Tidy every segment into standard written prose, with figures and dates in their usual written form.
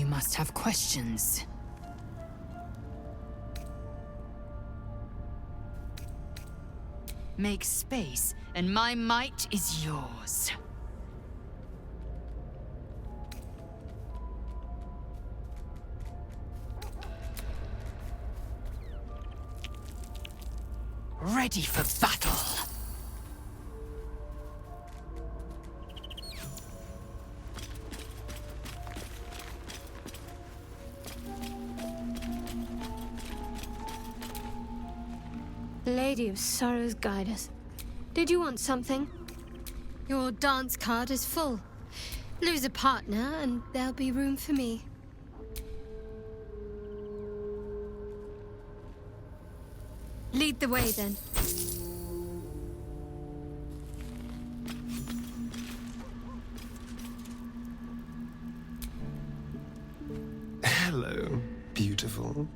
You must have questions. Make space, and my might is yours. Ready for battle! Lady of Sorrows, guide us. Did you want something? Your dance card is full. Lose a partner, and there'll be room for me. Lead the way, then. Hello, beautiful.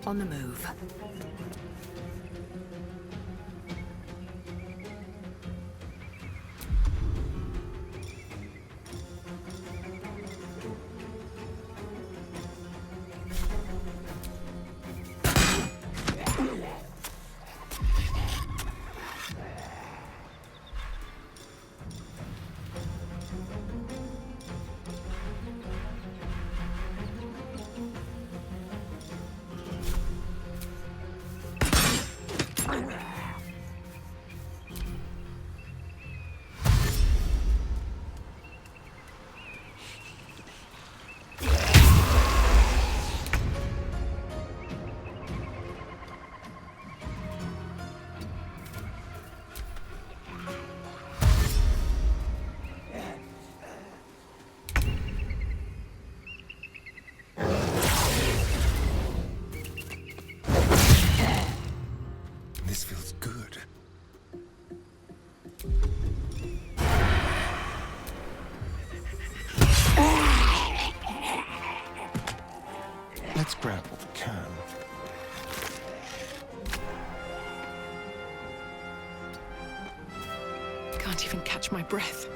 On the move. This feels good. Let's grab what we can. Can't even catch my breath.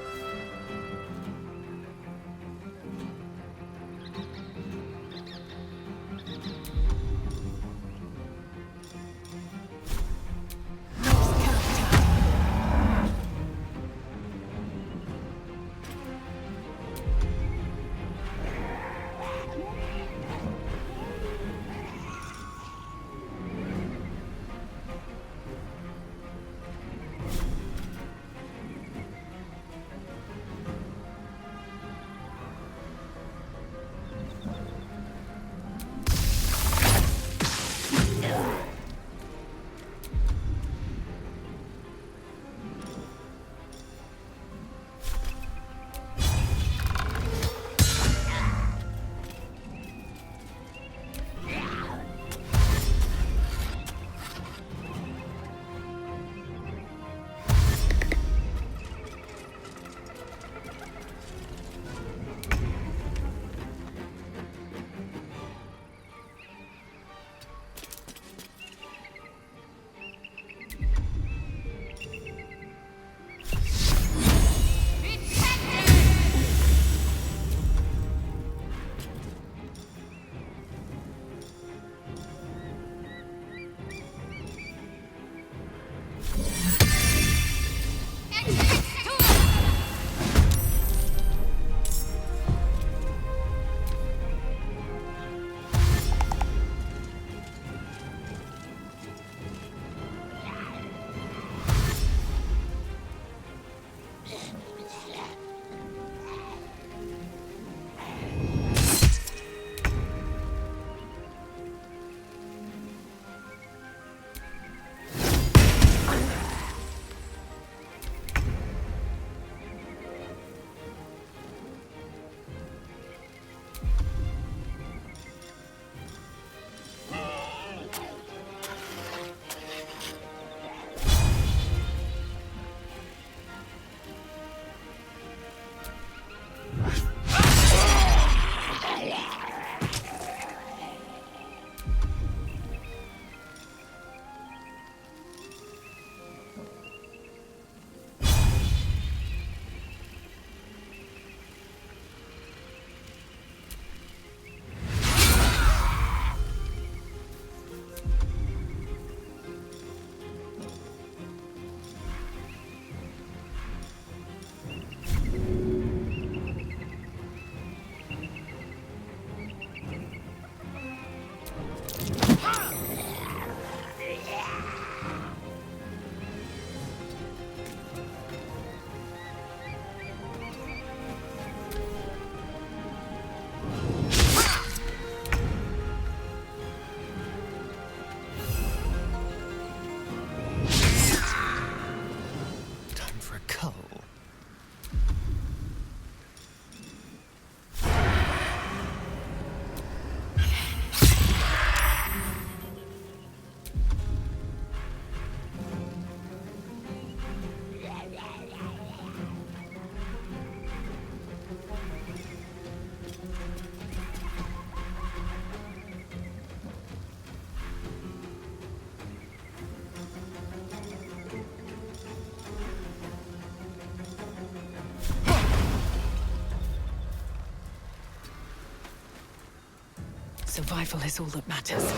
Survival is all that matters.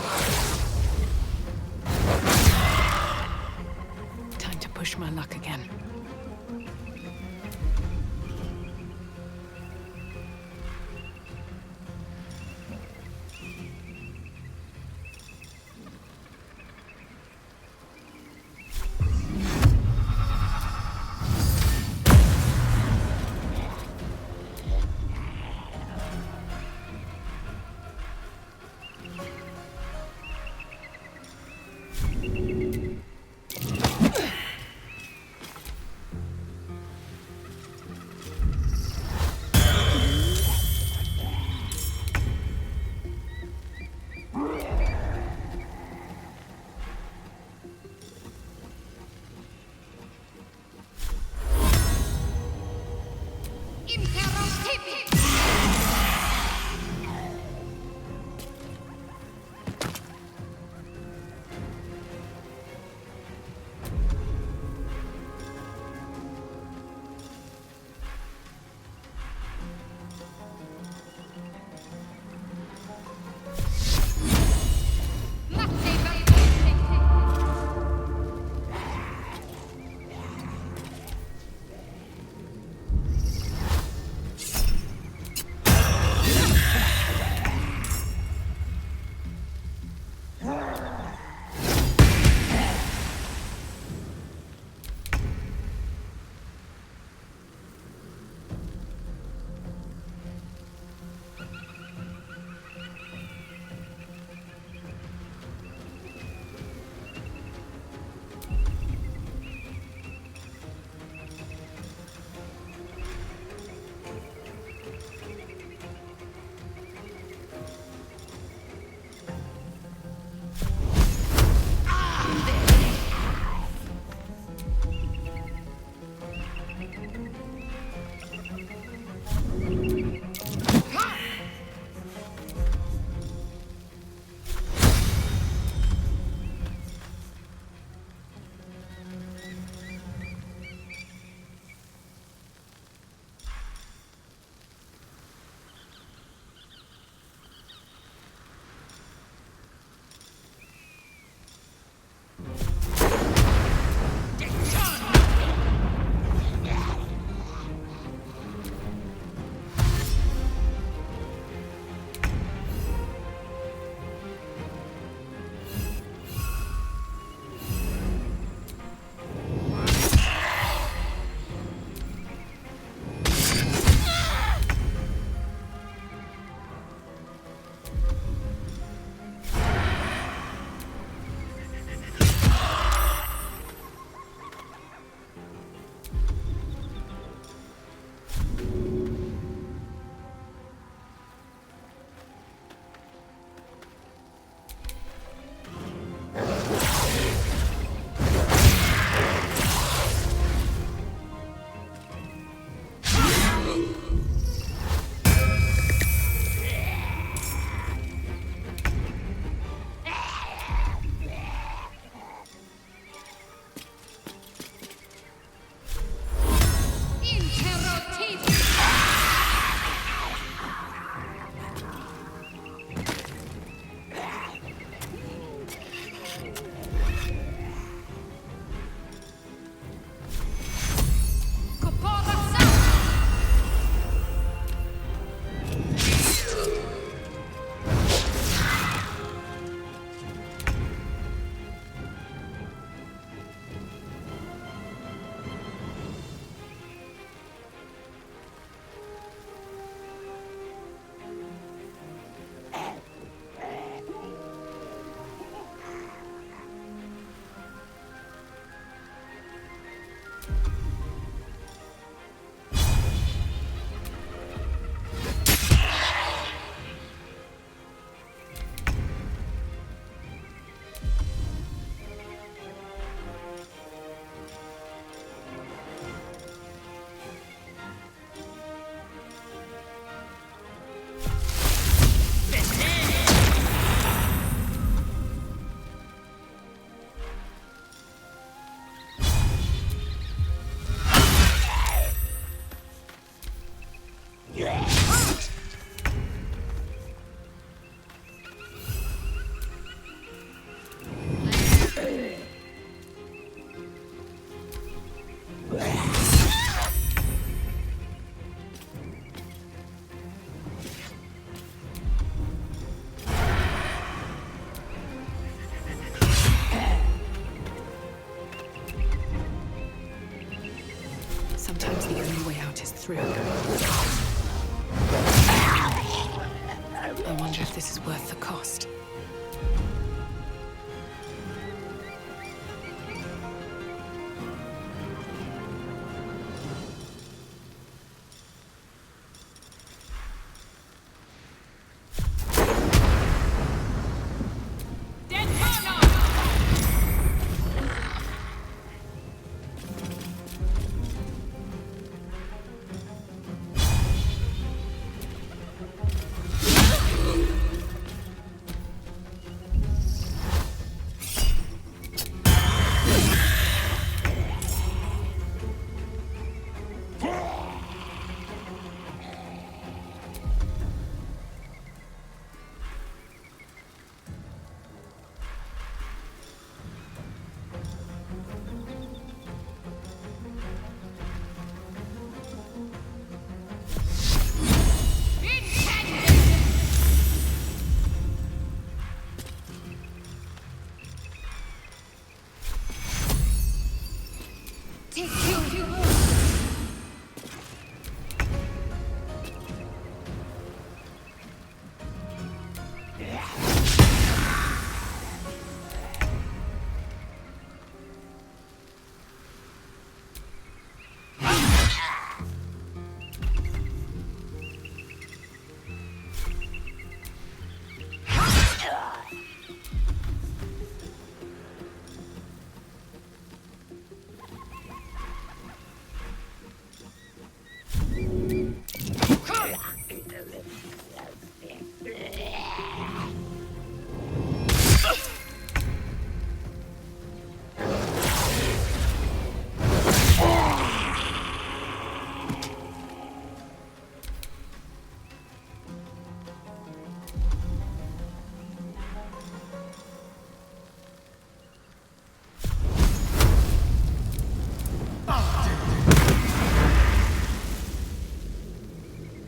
Time to push my luck again. through. I wonder if this is worth the cost.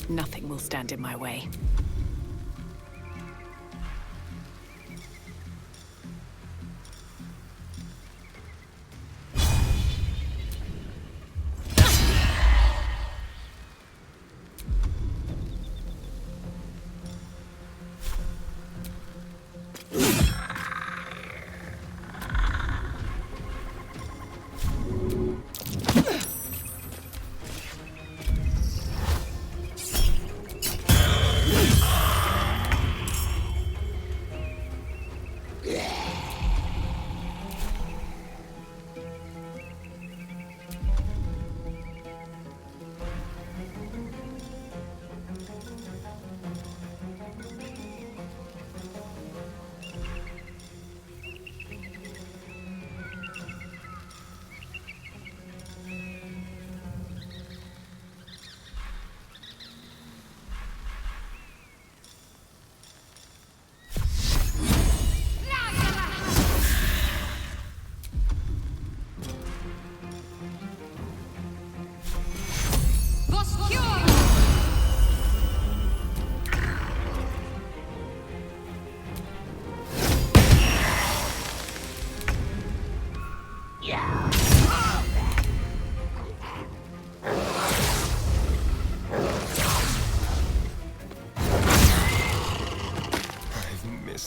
Nothing will stand in my way.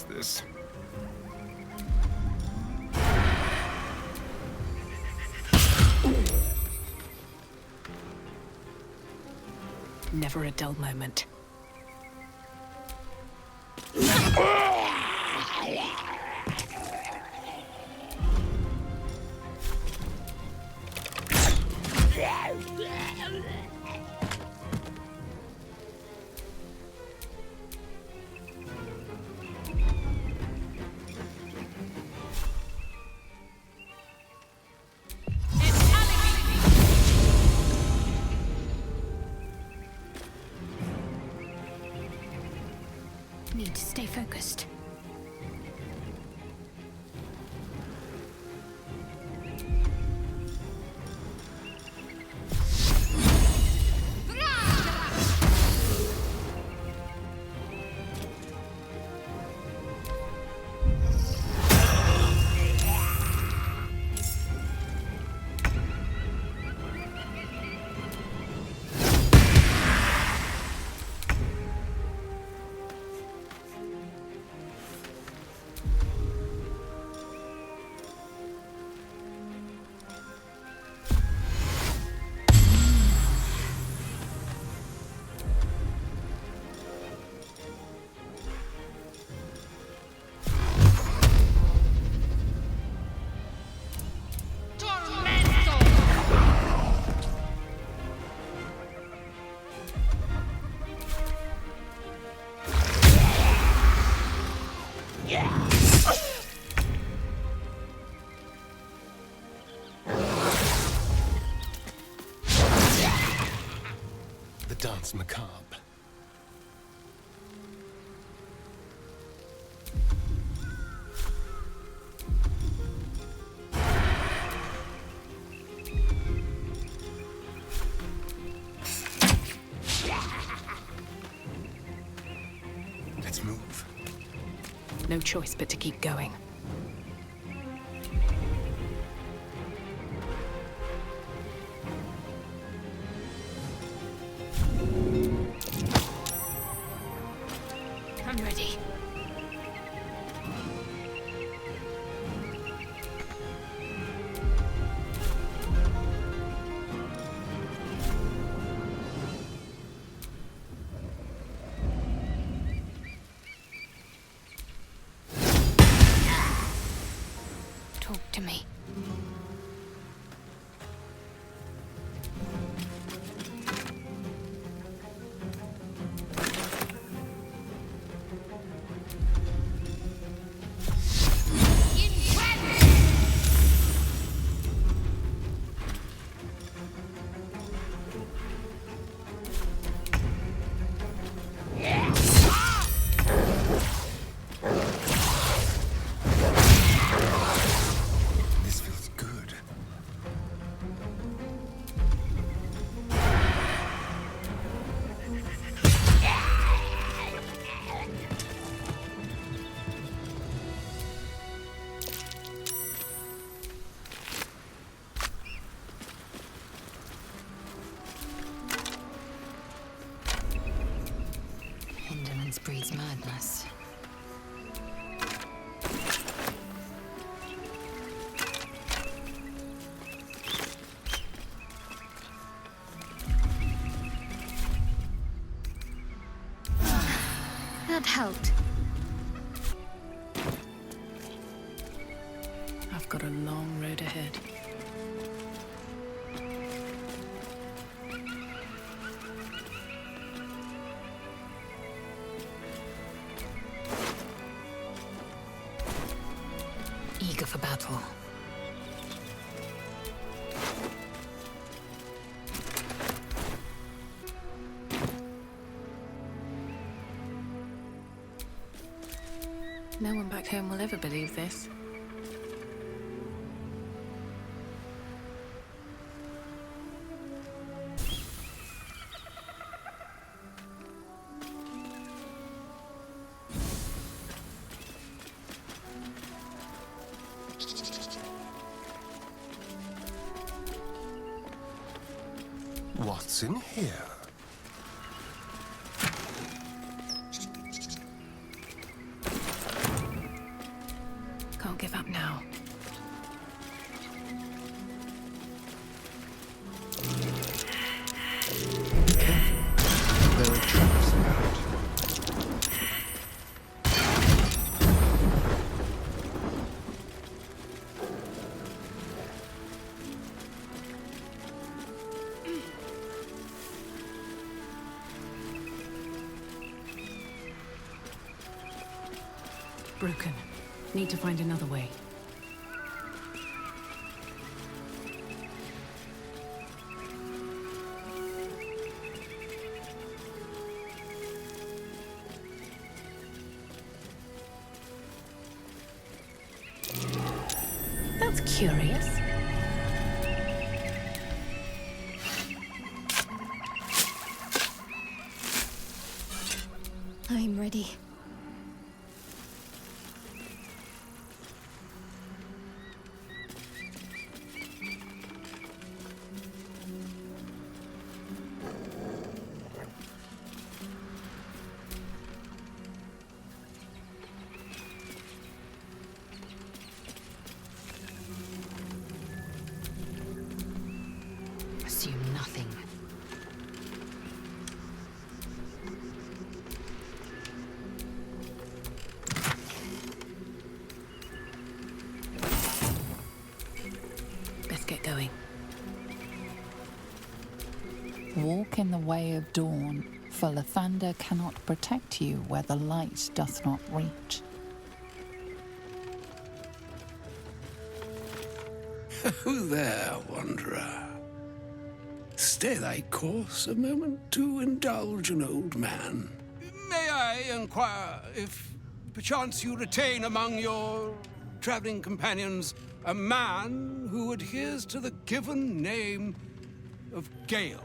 This. Never a dull moment. Need to stay focused. dance macabre. Let's move. No choice but to keep going. I'm ready. Talk to me. This feels good. Indolence breeds madness. That helped. I've got a long road ahead. Eager for battle. No one back home will ever believe this. What's in here? Can't give up now. Be careful. There are traps about. Broken. Need to find another way. That's curious. I'm ready. Assume nothing. Best get going. Walk in the way of dawn, for Lathander cannot protect you where the light doth not reach. Who there, wanderer? Stay thy course a moment to indulge an old man. May I inquire if perchance you retain among your traveling companions a man who adheres to the given name of Gale?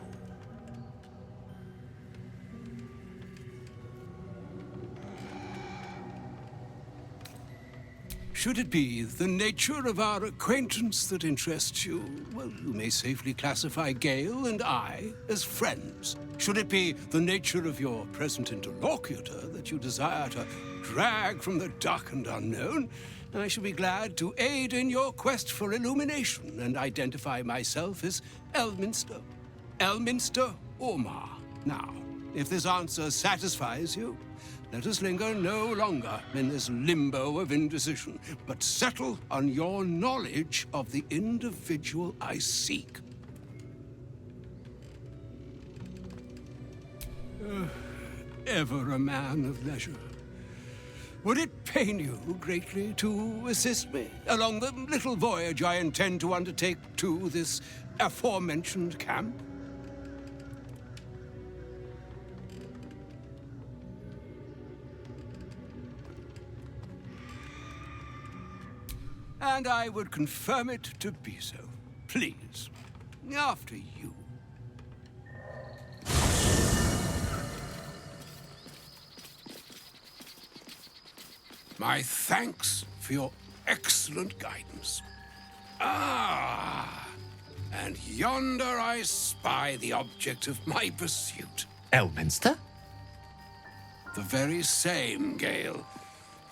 Should it be the nature of our acquaintance that interests you, well, you may safely classify Gale and I as friends. Should it be the nature of your present interlocutor that you desire to drag from the dark and unknown, I shall be glad to aid in your quest for illumination and identify myself as Elminster. Elminster Ormar. Now, if this answer satisfies you, let us linger no longer in this limbo of indecision, but settle on your knowledge of the individual I seek. Ever a man of leisure. Would it pain you greatly to assist me along the little voyage I intend to undertake to this aforementioned camp? And I would confirm it to be so. Please, after you. My thanks for your excellent guidance. Ah, and yonder I spy the object of my pursuit. Elminster? The very same, Gale.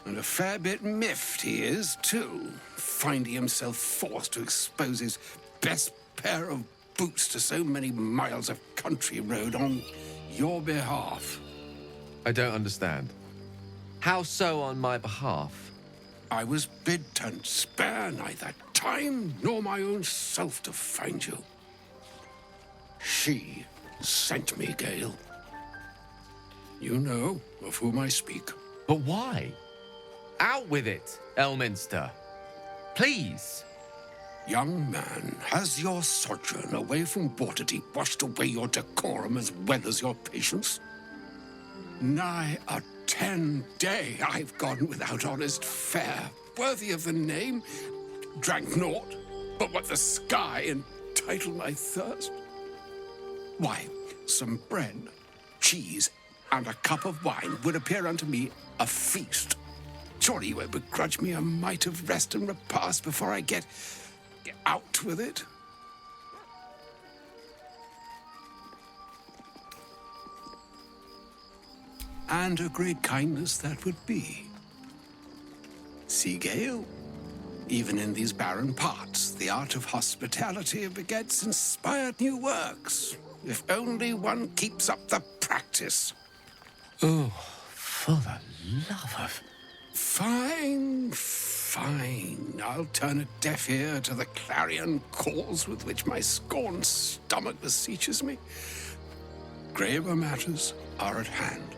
And a fair bit miffed he is, too, finding himself forced to expose his best pair of boots to so many miles of country road on your behalf. I don't understand. How so on my behalf? I was bid to spare neither time nor my own self to find you. She sent me, Gale. You know of whom I speak. But why? Out with it, Elminster. Please. Young man, has your sojourn away from Waterdeep washed away your decorum as well as your patience? Nigh a 10-day I've gone without honest fare, worthy of the name, drank naught but what the sky entitled my thirst. Why, some bread, cheese, and a cup of wine would appear unto me a feast. Surely you won't begrudge me a mite of rest and repast before I get out with it? And a great kindness that would be. See, Gale, even in these barren parts, the art of hospitality begets inspired new works, if only one keeps up the practice. Oh, for the love of... Fine, fine. I'll turn a deaf ear to the clarion calls with which my scorned stomach beseeches me. Graver matters are at hand.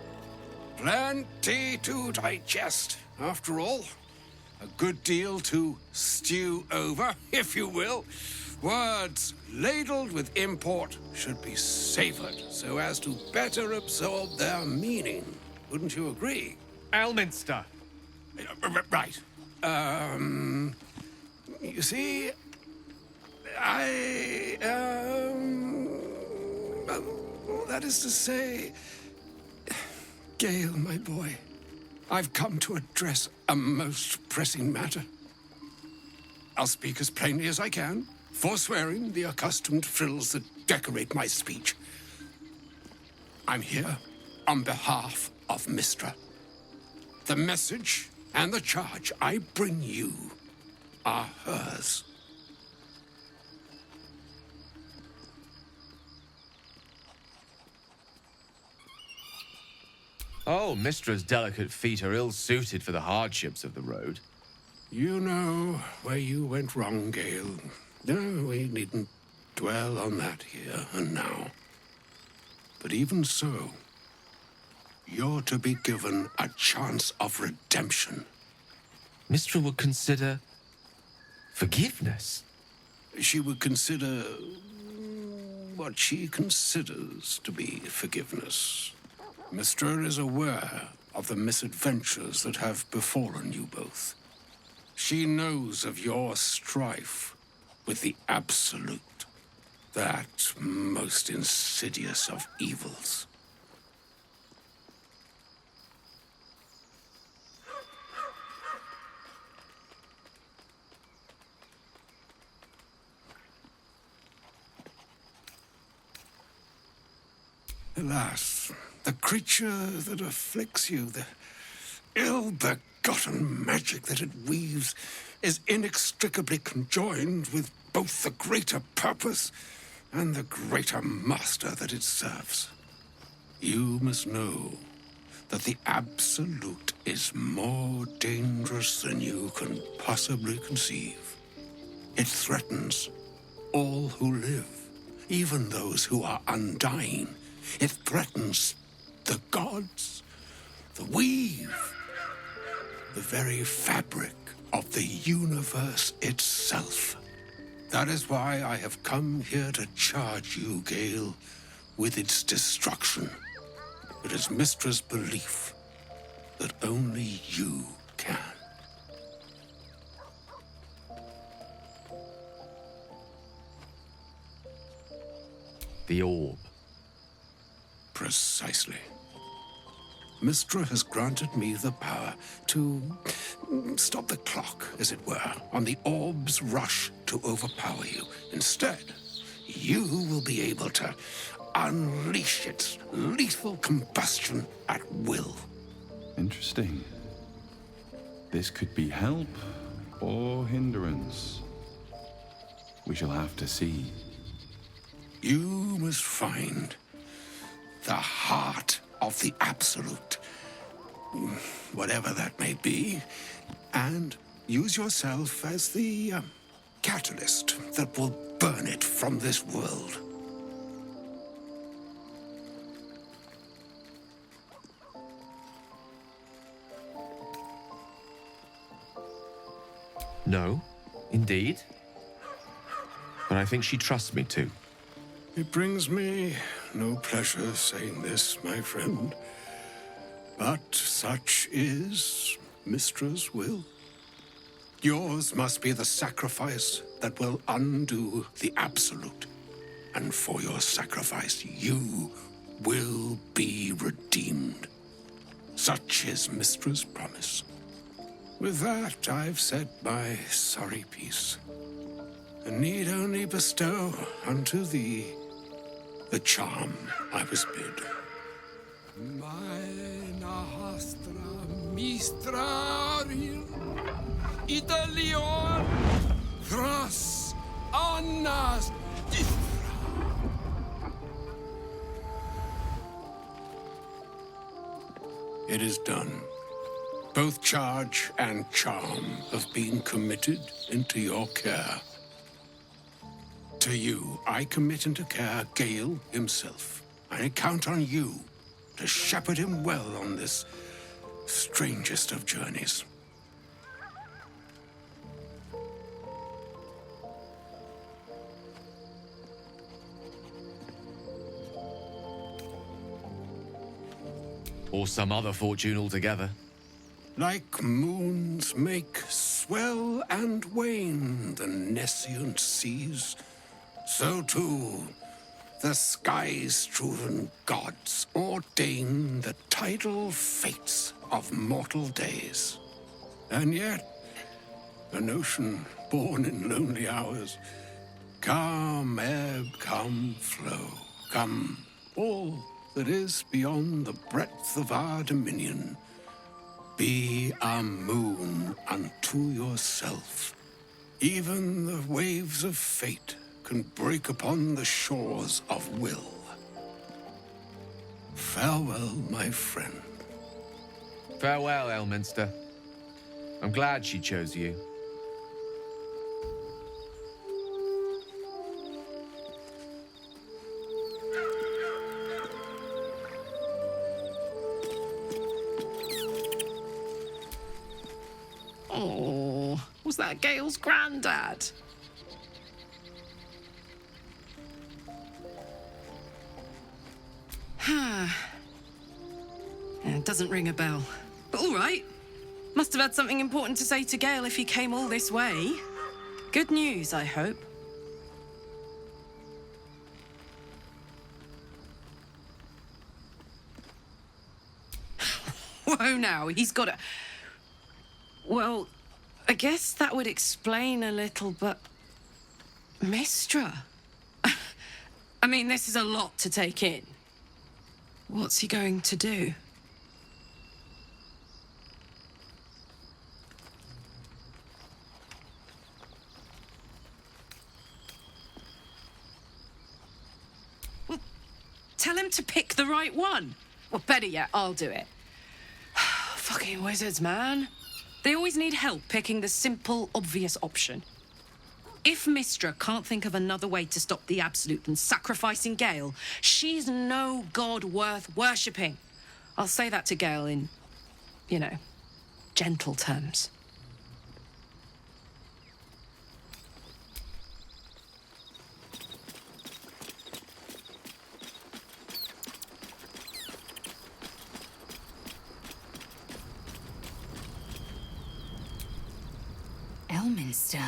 Plenty to digest, after all. A good deal to stew over, if you will. Words ladled with import should be savored so as to better absorb their meaning. Wouldn't you agree? Elminster! Right. You see, that is to say, Gale, my boy, I've come to address a most pressing matter. I'll speak as plainly as I can, forswearing the accustomed frills that decorate my speech. I'm here on behalf of Mistra. The message and the charge I bring you are hers. Oh, Mistra's delicate feet are ill-suited for the hardships of the road. You know where you went wrong, Gale. No, we needn't dwell on that here and now. But even so, you're to be given a chance of redemption. Mistra would consider... forgiveness? She would consider what she considers to be forgiveness. Mystra is aware of the misadventures that have befallen you both. She knows of your strife with the Absolute, that most insidious of evils. Alas, the creature that afflicts you, the ill-begotten magic that it weaves, is inextricably conjoined with both the greater purpose and the greater master that it serves. You must know that the Absolute is more dangerous than you can possibly conceive. It threatens all who live, even those who are undying. It threatens the gods, the weave, the very fabric of the universe itself. That is why I have come here to charge you, Gale, with its destruction. It is Mystra's belief that only you can. The orb. Precisely. Mystra has granted me the power to stop the clock, as it were, on the orb's rush to overpower you. Instead, you will be able to unleash its lethal combustion at will. Interesting. This could be help or hindrance. We shall have to see. You must find the heart of the Absolute, whatever that may be, and use yourself as the catalyst that will burn it from this world. No, indeed. But I think she trusts me too. It brings me no pleasure saying this, my friend, but such is Mystra's will. Yours must be the sacrifice that will undo the Absolute, and for your sacrifice you will be redeemed. Such is Mystra's promise. With that, I've said my sorry piece, and need only bestow unto thee the charm I was bid. Meine hastra mistraril Italion thras annas dithra. It is done. Both charge and charm have been committed into your care. To you, I commit into care Gale himself. I count on you to shepherd him well on this strangest of journeys. Or some other fortune altogether. Like moons make swell and wane the nescient seas, so too the sky-strewn gods ordain the tidal fates of mortal days. And yet, an ocean born in lonely hours, come ebb, come flow, come all that is beyond the breadth of our dominion. Be a moon unto yourself. Even the waves of fate can break upon the shores of will. Farewell, my friend. Farewell, Elminster. I'm glad she chose you. Oh, was that Gale's granddad? It doesn't ring a bell. But all right. Must have had something important to say to Gale if he came all this way. Good news, I hope. Whoa now, he's got a... Well, I guess that would explain a little, but... Mistra? I mean, this is a lot to take in. What's he going to do? Well, tell him to pick the right one. Well, better yet, I'll do it. Fucking wizards, man. They always need help picking the simple, obvious option. If Mistra can't think of another way to stop the Absolute than sacrificing Gale, she's no god worth worshipping. I'll say that to Gale in, you know, gentle terms. Elminster.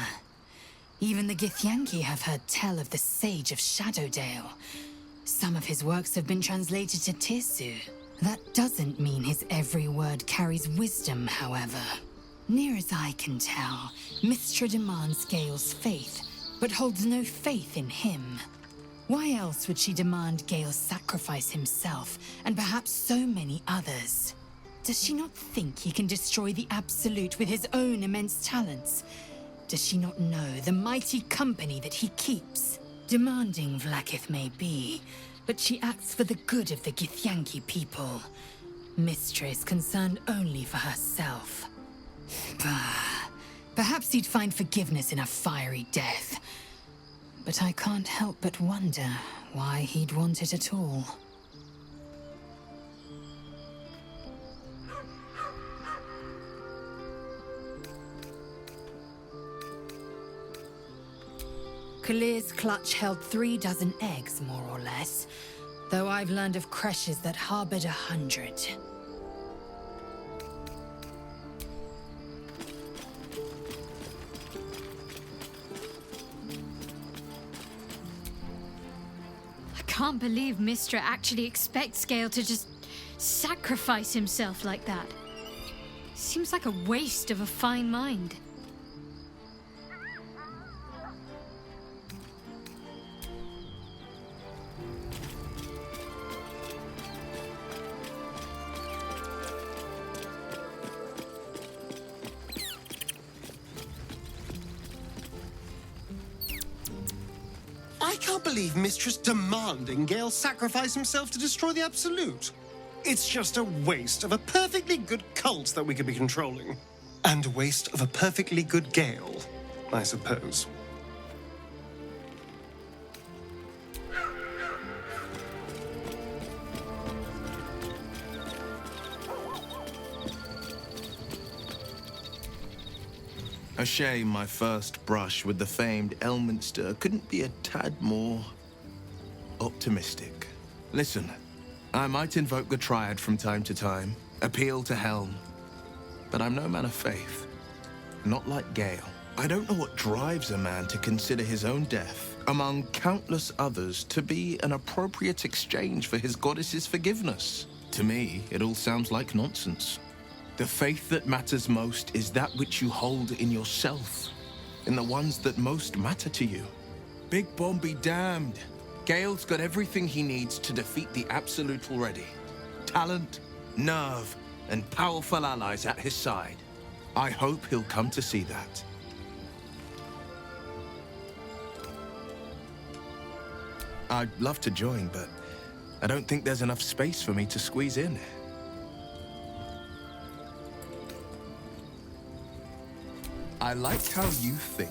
Even the Githyanki have heard tell of the Sage of Shadowdale. Some of his works have been translated to Tirsu. That doesn't mean his every word carries wisdom, however. Near as I can tell, Mistra demands Gale's faith, but holds no faith in him. Why else would she demand Gale sacrifice himself, and perhaps so many others? Does she not think he can destroy the Absolute with his own immense talents? Does she not know the mighty company that he keeps? Demanding Vlaakith may be, but she acts for the good of the Githyanki people. Mistra is concerned only for herself. Bah. Perhaps he'd find forgiveness in a fiery death. But I can't help but wonder why he'd want it at all. Kalir's clutch held 36 eggs, more or less, though I've learned of creches that harbored 100. I can't believe Mistra actually expects Gale to just sacrifice himself like that. Seems like a waste of a fine mind. I can't believe Mistress demanding Gale sacrifice himself to destroy the Absolute. It's just a waste of a perfectly good cult that we could be controlling. And a waste of a perfectly good Gale, I suppose. A shame my first brush with the famed Elminster couldn't be a tad more optimistic. Listen, I might invoke the Triad from time to time, appeal to Helm, but I'm no man of faith. Not like Gale. I don't know what drives a man to consider his own death, among countless others, to be an appropriate exchange for his goddess's forgiveness. To me, it all sounds like nonsense. The faith that matters most is that which you hold in yourself, in the ones that most matter to you. Big Bomb be damned. Gale's got everything he needs to defeat the Absolute already. Talent, nerve, and powerful allies at his side. I hope he'll come to see that. I'd love to join, but I don't think there's enough space for me to squeeze in. I like how you think.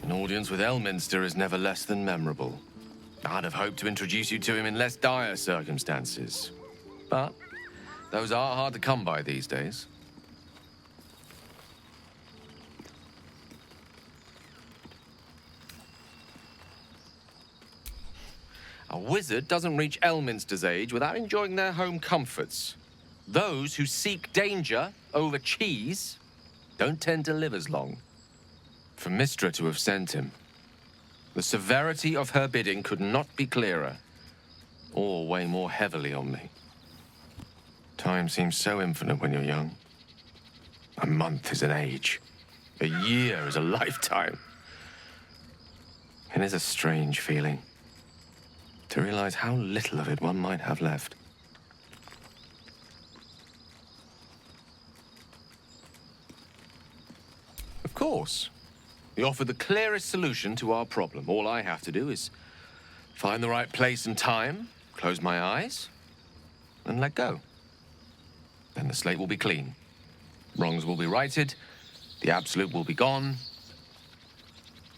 An audience with Elminster is never less than memorable. I'd have hoped to introduce you to him in less dire circumstances. But those are hard to come by these days. A wizard doesn't reach Elminster's age without enjoying their home comforts. Those who seek danger over cheese don't tend to live as long. For Mystra to have sent him, the severity of her bidding could not be clearer, or weigh more heavily on me. Time seems so infinite when you're young. A month is an age. A year is a lifetime. It is a strange feeling to realize how little of it one might have left. Of course, you offer the clearest solution to our problem. All I have to do is find the right place and time, close my eyes, and let go. Then the slate will be clean. Wrongs will be righted, the absolute will be gone,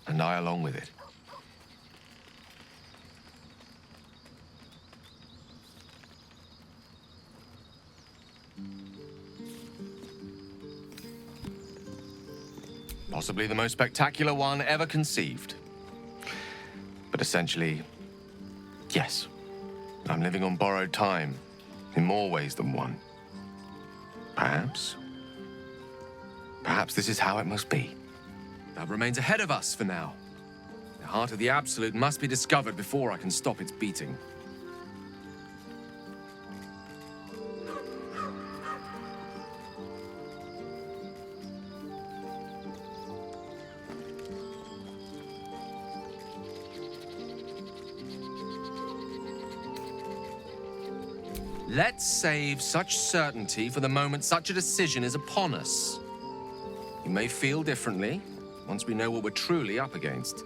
and I along with it. Possibly the most spectacular one ever conceived. But essentially, yes, I'm living on borrowed time in more ways than one. Perhaps this is how it must be. That remains ahead of us for now. The heart of the Absolute must be discovered before I can stop its beating. Let's save such certainty for the moment such a decision is upon us. You may feel differently once we know what we're truly up against.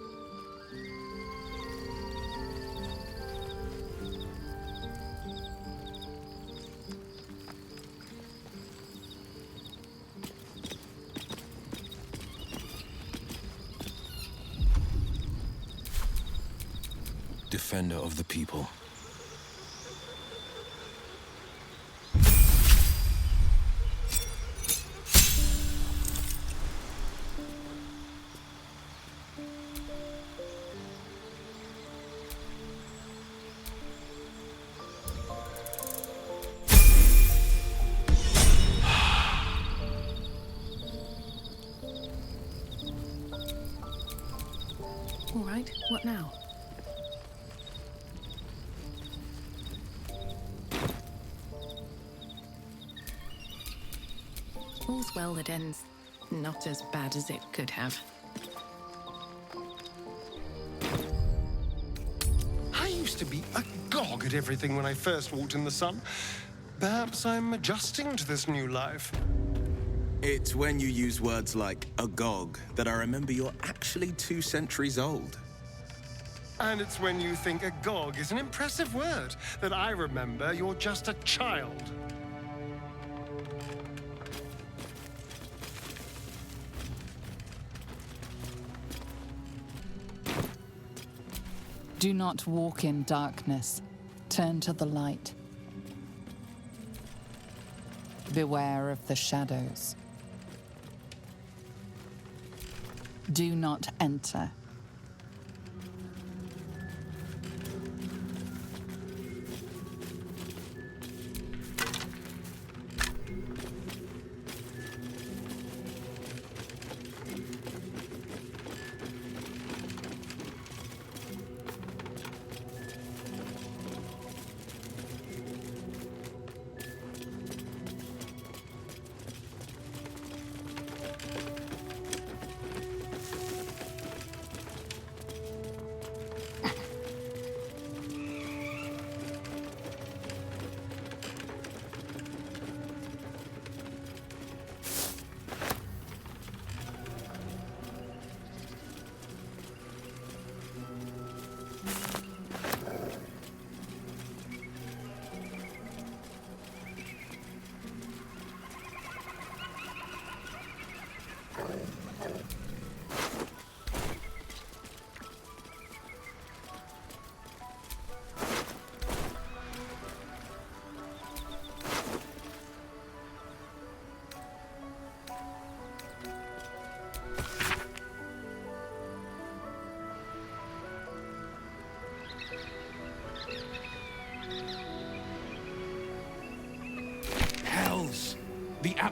Defender of the people. All right, what now? All's well that ends not as bad as it could have. I used to be agog at everything when I first walked in the sun. Perhaps I'm adjusting to this new life. It's when you use words like agog that I remember you're actually 2 centuries old. And it's when you think agog is an impressive word that I remember you're just a child. Do not walk in darkness. Turn to the light. Beware of the shadows. Do not enter.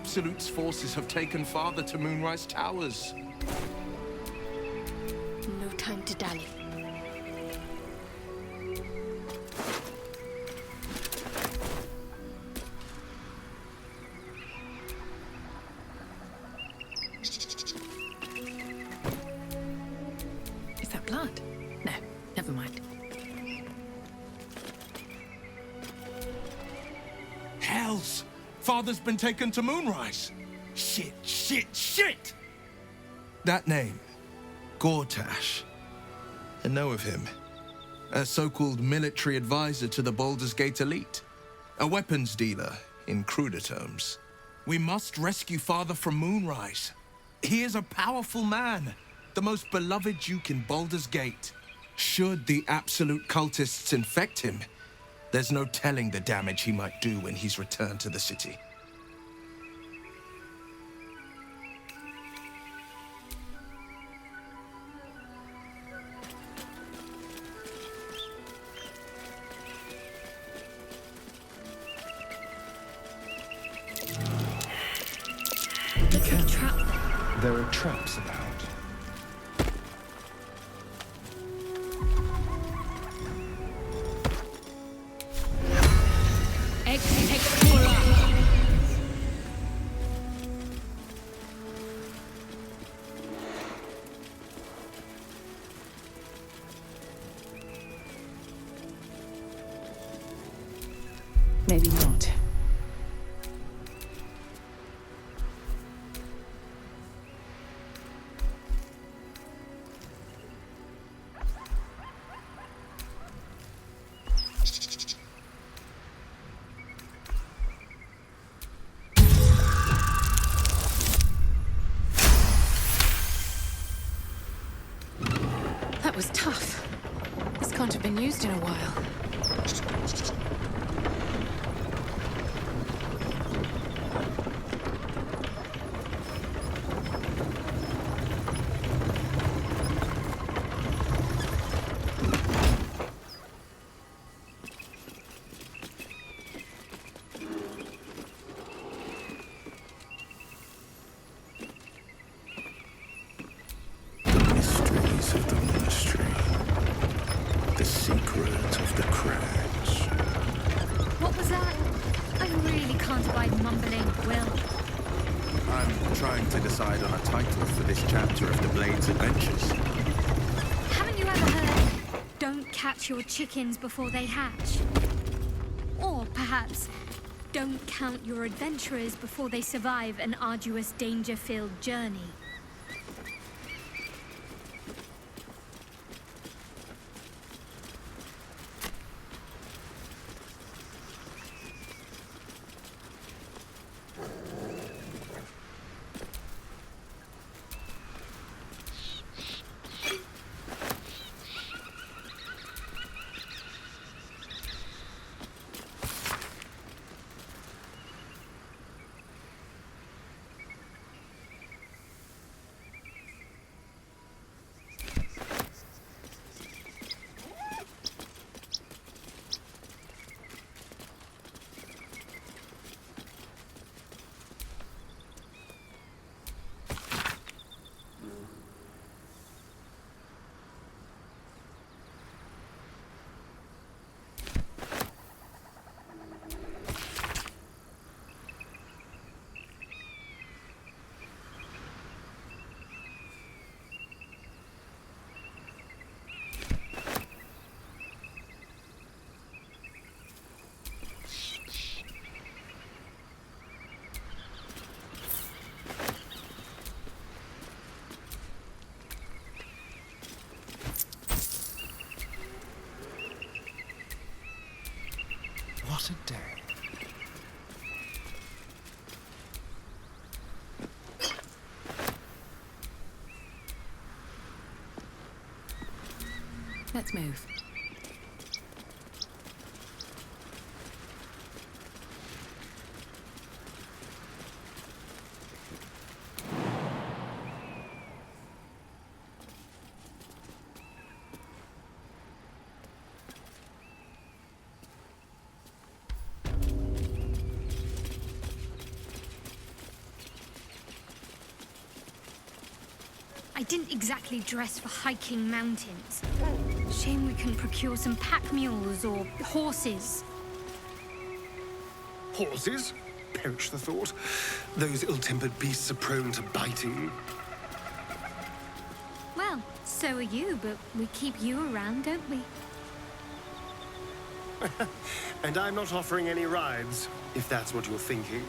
Absolute's forces have taken Father to Moonrise Towers. No time to dally. Is that blood? No, never mind. Hells! Father's been taken to Moonrise. Shit, shit, shit! That name, Gortash. I know of him. A so-called military advisor to the Baldur's Gate elite. A weapons dealer, in cruder terms. We must rescue Father from Moonrise. He is a powerful man, the most beloved duke in Baldur's Gate. Should the Absolute cultists infect him, there's no telling the damage he might do when he's returned to the city. There are traps about. Maybe not. That was tough. This can't have been used in a while. Mysteries of the monastery. The secret of the crags. What was that? I really can't abide mumbling, Will. I'm trying to decide on a title for this chapter of the Blade's adventures. Haven't you ever heard, don't catch your chickens before they hatch? Or perhaps, don't count your adventurers before they survive an arduous, danger-filled journey. What a day. Let's move. didn't exactly dress for hiking mountains. Shame we couldn't procure some pack mules or horses. Horses? Perish the thought. Those ill-tempered beasts are prone to biting. Well, so are you, but we keep you around, don't we? And I'm not offering any rides, if that's what you're thinking.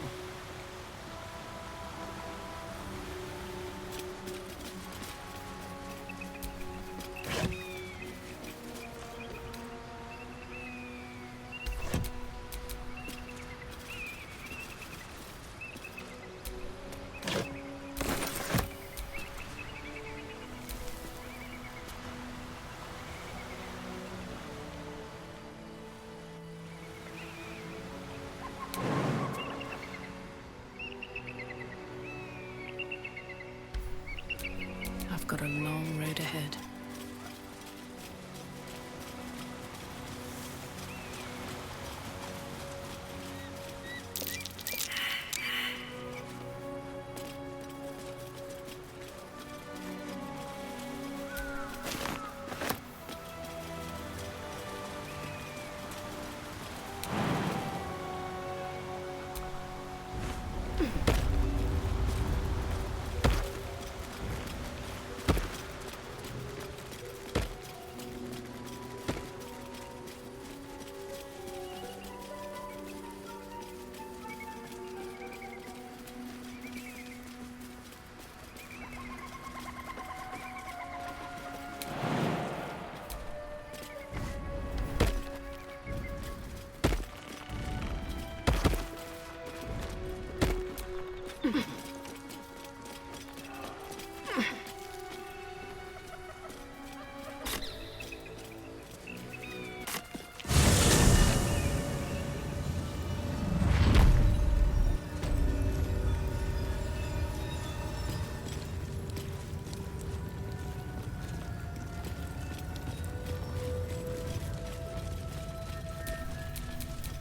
I've got a long road ahead.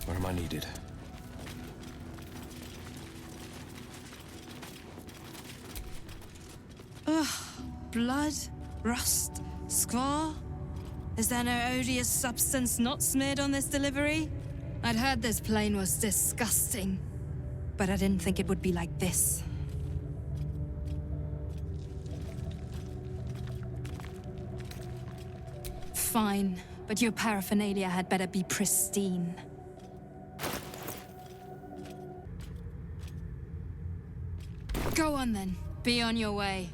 Where am I needed? Ugh. Blood? Rust? Squall? Is there no odious substance not smeared on this delivery? I'd heard this plane was disgusting, but I didn't think it would be like this. Fine, but your paraphernalia had better be pristine. Go on then. Be on your way.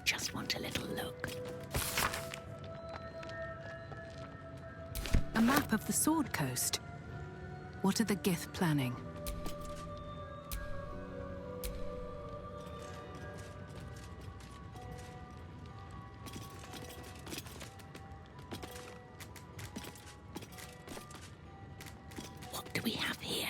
Just want a little look. A map of the Sword Coast. What are the Gith planning? What do we have here?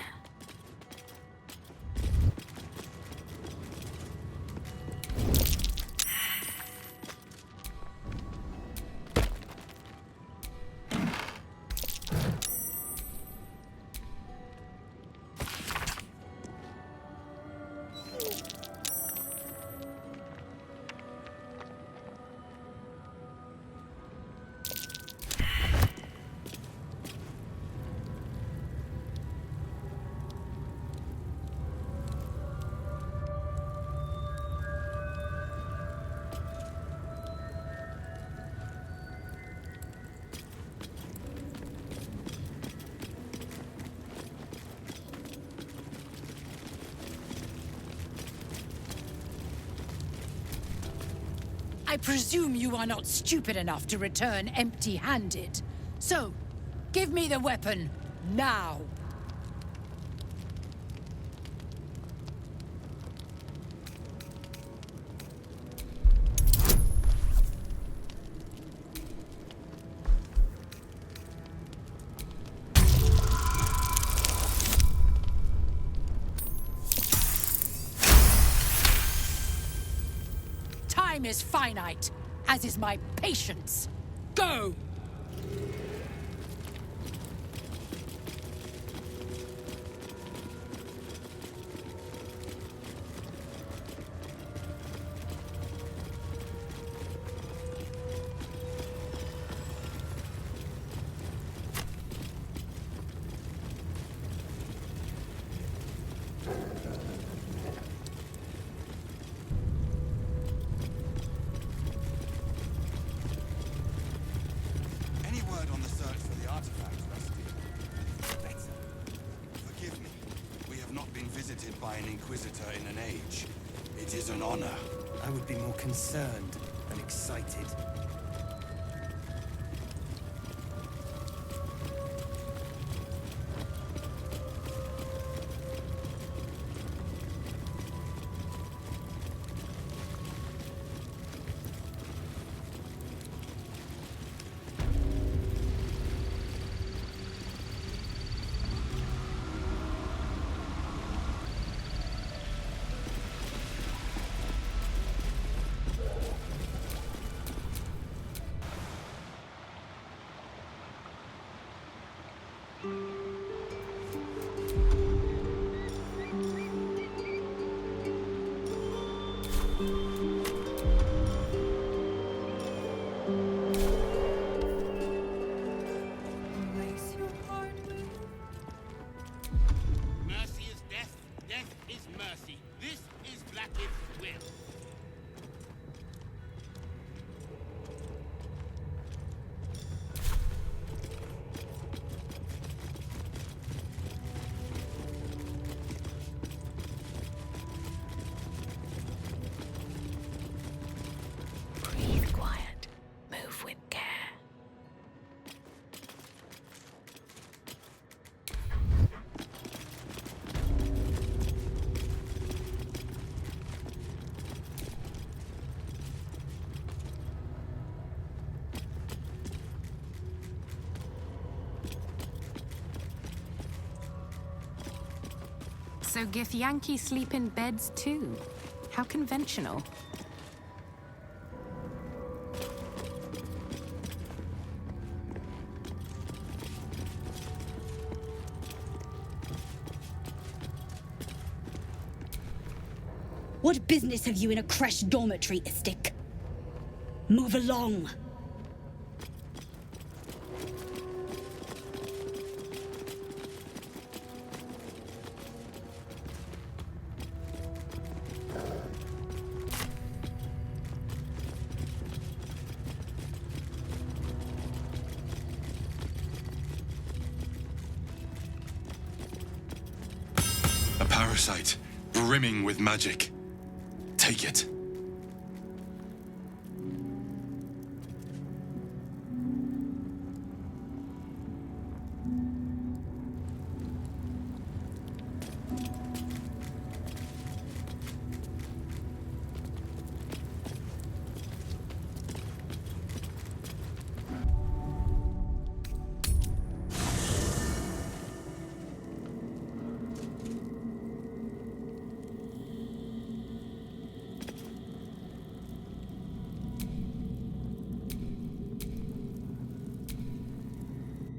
I presume you are not stupid enough to return empty-handed. So, give me the weapon, now! Time is finite, as is my patience. Go! Any word on the search for the artifact, Rusty? Better. Forgive me. We have not been visited by an Inquisitor in an age. It is an honor. I would be more concerned than excited. Mercy is death, death is mercy. This is Blackhead's will. Breathe quiet. Move with care. So Githyanki sleep in beds too? How conventional. What business have you in a Kresh dormitory, Istik? Move along! A parasite, brimming with magic. Take it.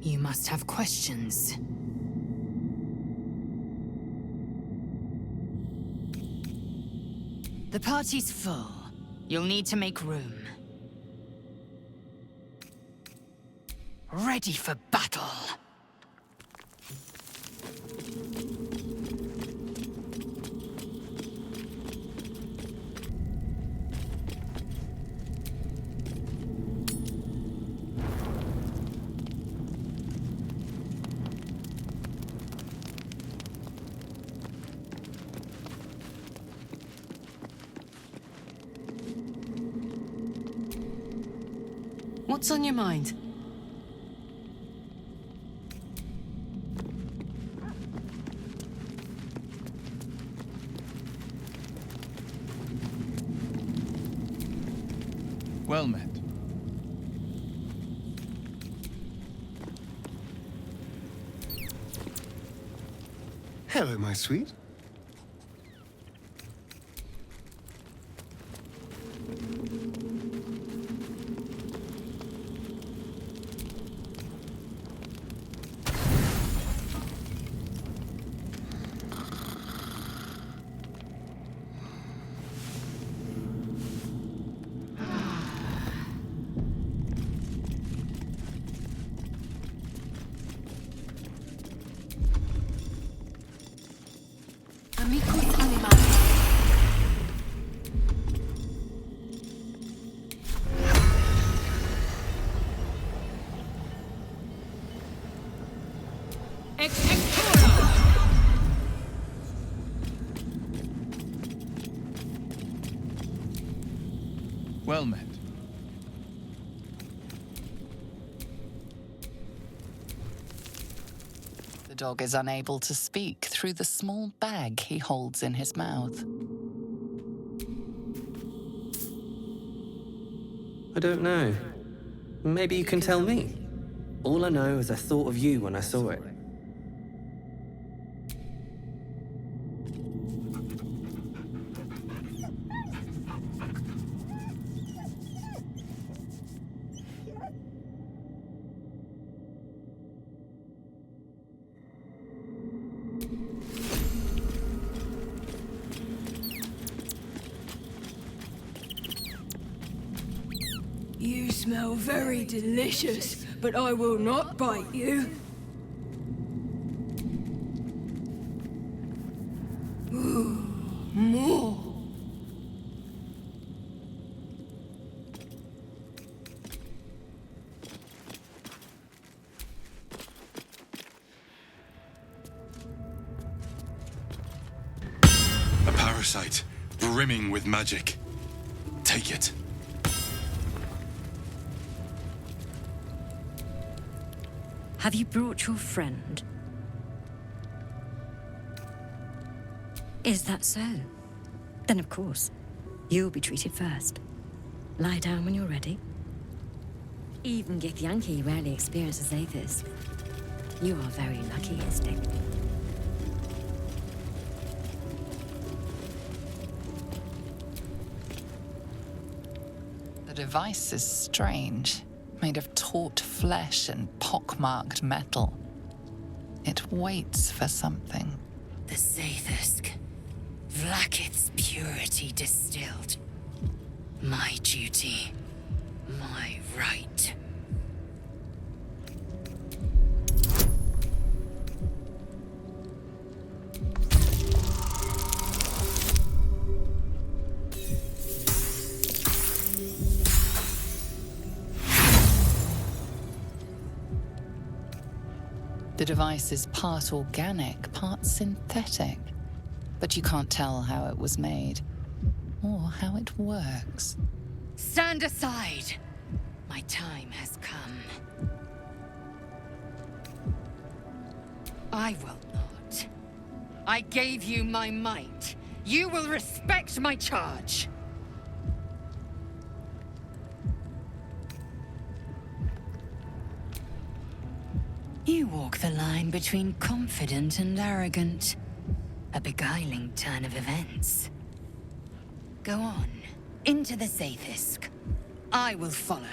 You must have questions. The party's full. You'll need to make room. Ready for battle! What's on your mind? Well met. Hello, my sweet. Amicus animalis. Well met. The dog is unable to speak through the small bag he holds in his mouth. I don't know. Maybe you can tell me. All I know is I thought of you when I saw it. You smell very delicious, but I will not bite you. Ooh, more. A parasite, brimming with magic. Take it. Have you brought your friend? Is that so? Then of course, you'll be treated first. Lie down when you're ready. Even Githyanki rarely experiences Aethys. You are very lucky, Istik. The device is strange, made of taut flesh and pockmarked metal. It waits for something. The Zaithisk. Vlaakith's purity distilled. My duty. My right. The device is part organic, part synthetic. But you can't tell how it was made, or how it works. Stand aside! My time has come. I will not. I gave you my might. You will respect my charge. You walk the line between confident and arrogant. A beguiling turn of events. Go on, into the Zaithisk. I will follow.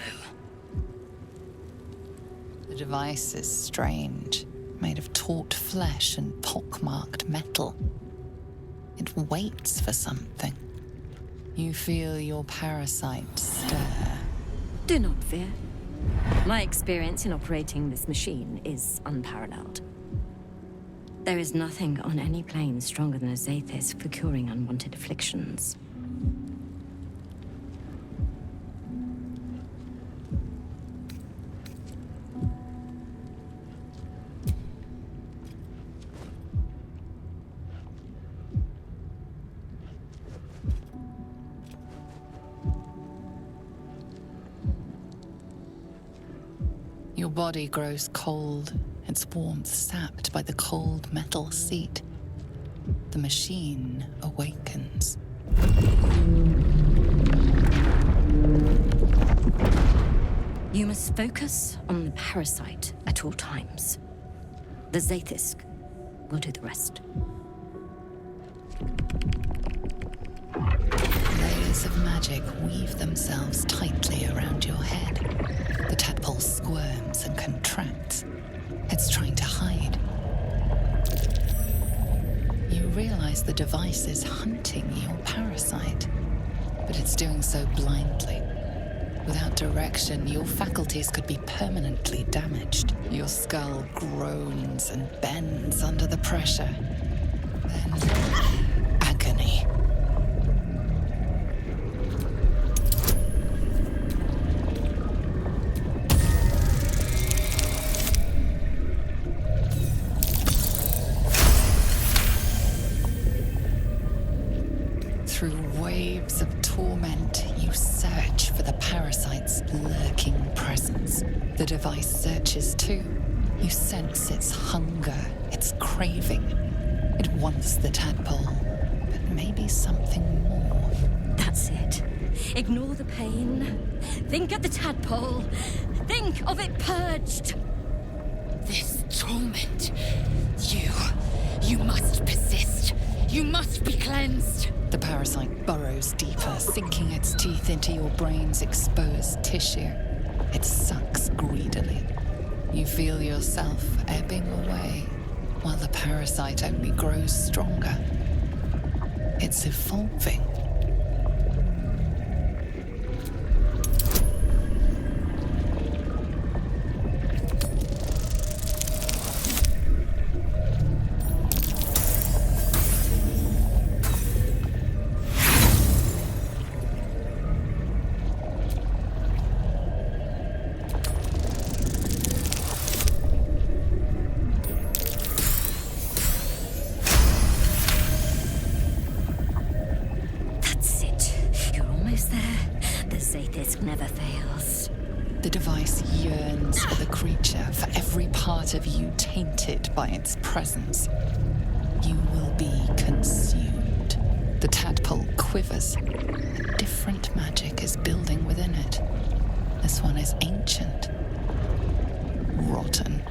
The device is strange, made of taut flesh and pockmarked metal. It waits for something. You feel your parasite stir. Do not fear. My experience in operating this machine is unparalleled. There is nothing on any plane stronger than a Zaithis for curing unwanted afflictions. body grows cold, its warmth sapped by the cold metal seat. The machine awakens. You must focus on the parasite at all times. The Zaithisk will do the rest. Layers of magic weave themselves tightly around your head. The tadpole squirms and contracts. It's trying to hide. You realize the device is hunting your parasite, but it's doing so blindly. Without direction, your faculties could be permanently damaged. Your skull groans and bends under the pressure. Then, agony. Through waves of torment, you search for the parasite's lurking presence. The device searches too. You sense its hunger, its craving. It wants the tadpole, but maybe something more. That's it. Ignore the pain. Think of the tadpole. Think of it purged. This torment. You must persist. You must be cleansed. The parasite burrows deeper, sinking its teeth into your brain's exposed tissue. It sucks greedily. You feel yourself ebbing away, while the parasite only grows stronger. It's evolving. Never fails. The device yearns for the creature, for every part of you tainted by its presence. You will be consumed. The tadpole quivers. A different magic is building within it. This one is ancient. Rotten.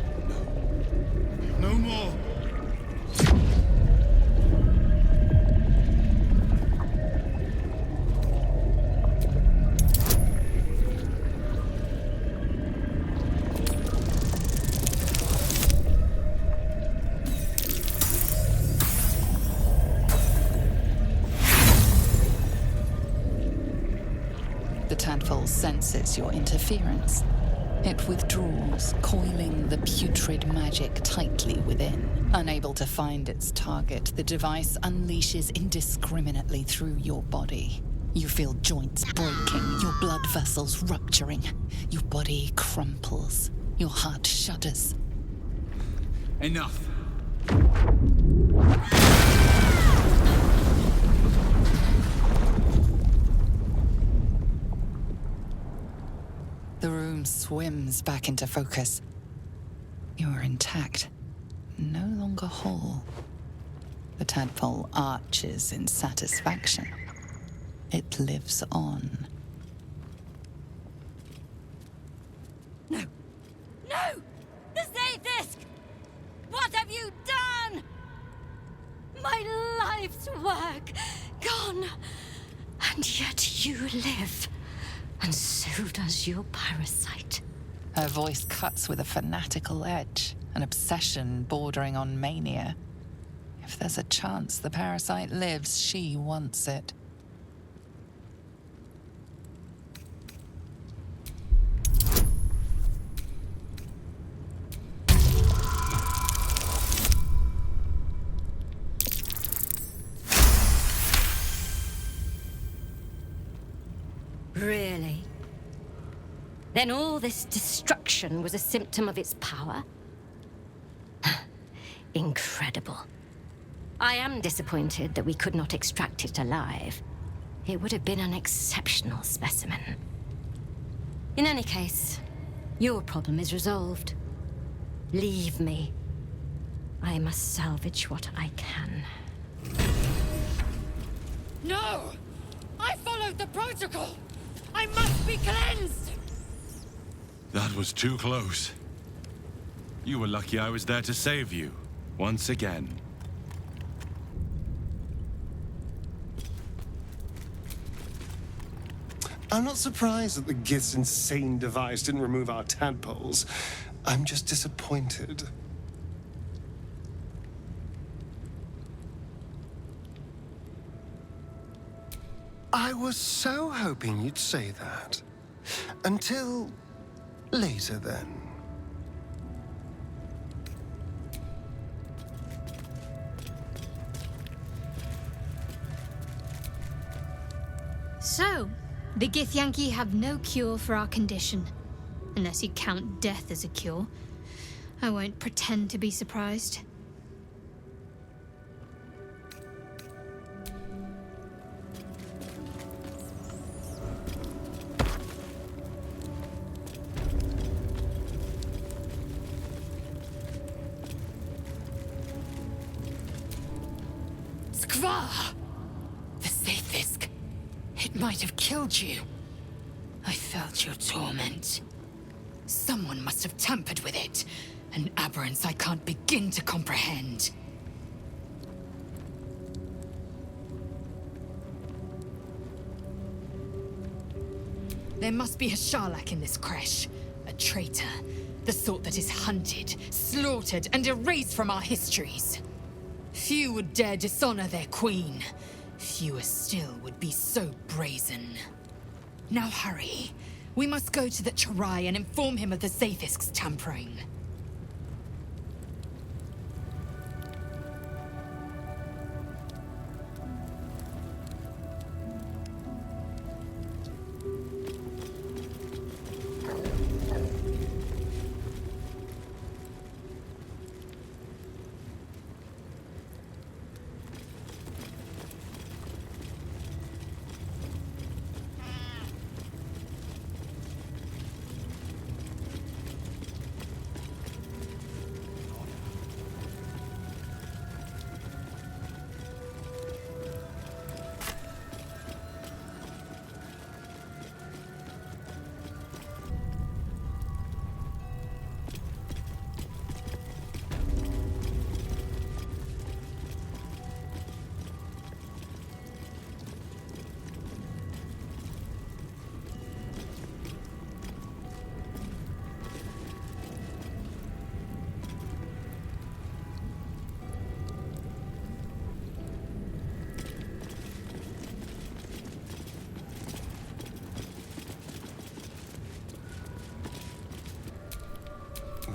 No more! The tadpole senses your interference. It withdraws, coiling the putrid magic tightly within. Unable to find its target, the device unleashes indiscriminately through your body. You feel joints breaking, your blood vessels rupturing. Your body crumples. Your heart shudders. Enough. The room swims back into focus. You are intact, no longer whole. The tadpole arches in satisfaction. It lives on. No! The Zaithisk! What have you done? My life's work gone, and yet you live. And so does your parasite. Her voice cuts with a fanatical edge, an obsession bordering on mania. If there's a chance the parasite lives, she wants it. Really? Then all this destruction was a symptom of its power? Incredible. I am disappointed that we could not extract it alive. It would have been an exceptional specimen. In any case, Your problem is resolved. Leave me. I must salvage what I can. No! I followed the protocol! I must be cleansed! That was too close. You were lucky I was there to save you, once again. I'm not surprised that the Gith's insane device didn't remove our tadpoles. I'm just disappointed. I was so hoping you'd say that. Until later, then. So, the Githyanki have no cure for our condition. Unless you count death as a cure. I won't pretend to be surprised. Skvar! The Sathisk. It might have killed you. I felt your torment. Someone must have tampered with it. An aberrance I can't begin to comprehend. There must be a Sharlak in this creche. A traitor. The sort that is hunted, slaughtered, and erased from our histories. Few would dare dishonor their queen. Fewer still would be so brazen. Now hurry. We must go to the Charai and inform him of the Sathisk's tampering.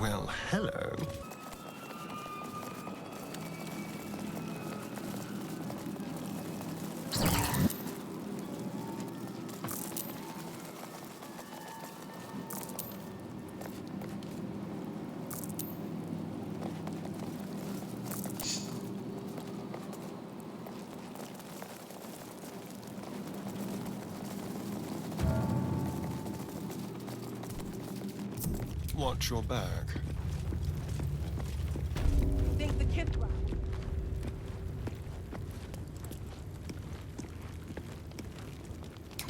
Well, hello. Watch your back. Think the kid round.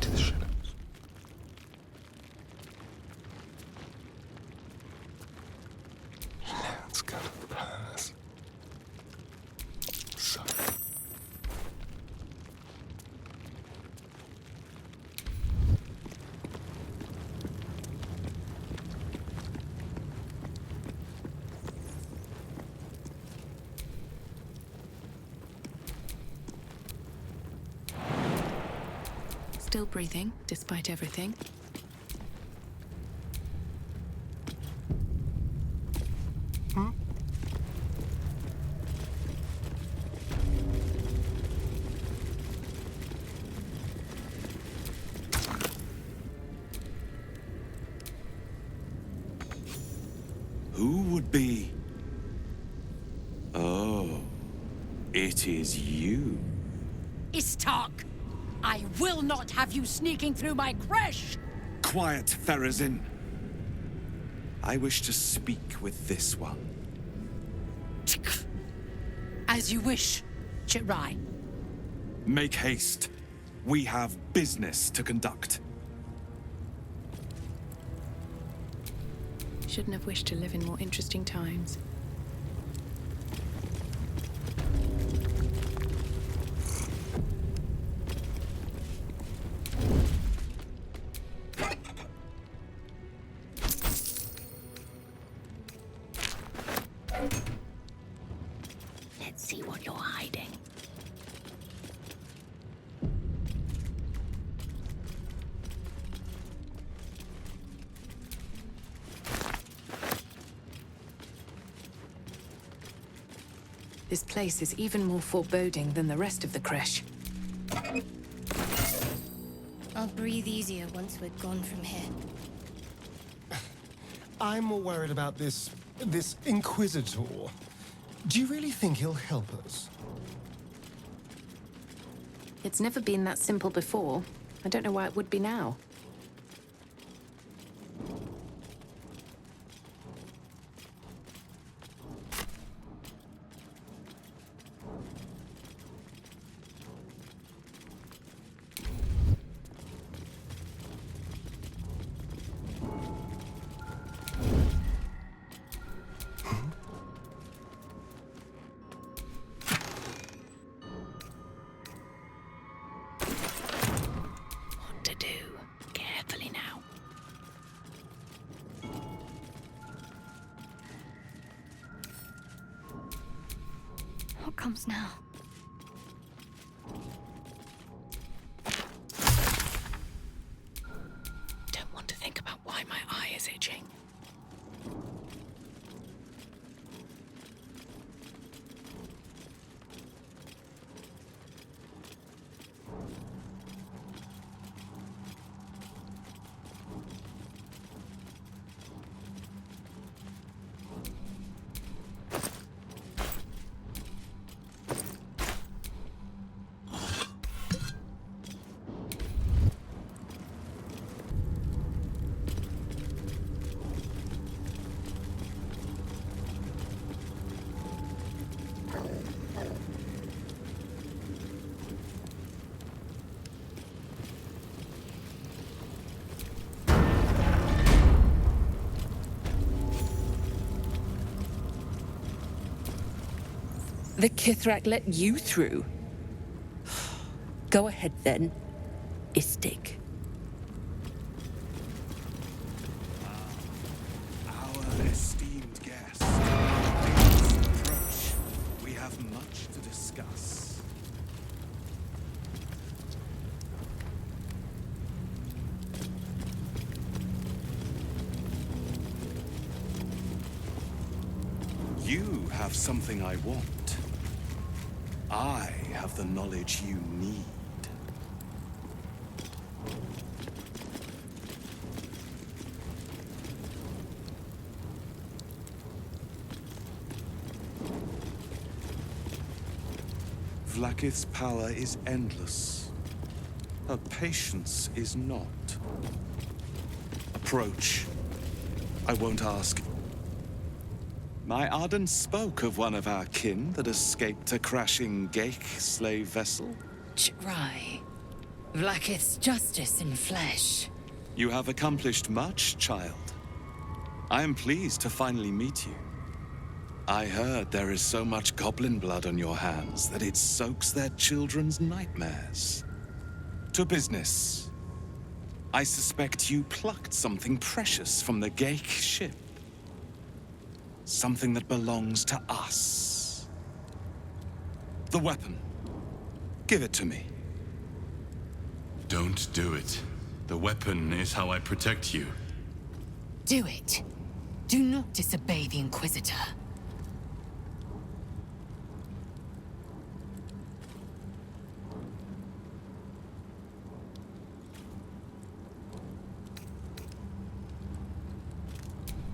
To the shadows. Let's go to the palace. So. Still breathing, despite everything. Who would be? Oh, it is you. Istark! I will not have you sneaking through my creche! Quiet, Pharazin. I wish to speak with this one. As you wish, Chitrai. Make haste. We have business to conduct. Shouldn't have wished to live in more interesting times. Let's see what you're hiding. This place is even more foreboding than the rest of the creche. I'll breathe easier once we're gone from here. I'm more worried about this Inquisitor. Do you really think he'll help us? It's never been that simple before. I don't know why it would be now. What comes now? Don't want to think about why my eye is itching. The Kithrak let you through. Go ahead then, Istig. Our esteemed guest. Please approach. We have much to discuss. You have something I want. I have the knowledge you need. Vlaakith's power is endless. Her patience is not. Approach. I won't ask. My Arden spoke of one of our kin that escaped a crashing Geik slave vessel. Chitrai. Vlaakith's justice in flesh. You have accomplished much, child. I am pleased to finally meet you. I heard there is so much goblin blood on your hands that it soaks their children's nightmares. To business. I suspect you plucked something precious from the Geik ship. Something that belongs to us. The weapon. Give it to me. Don't do it. The weapon is how I protect you. Do it. Do not disobey the Inquisitor.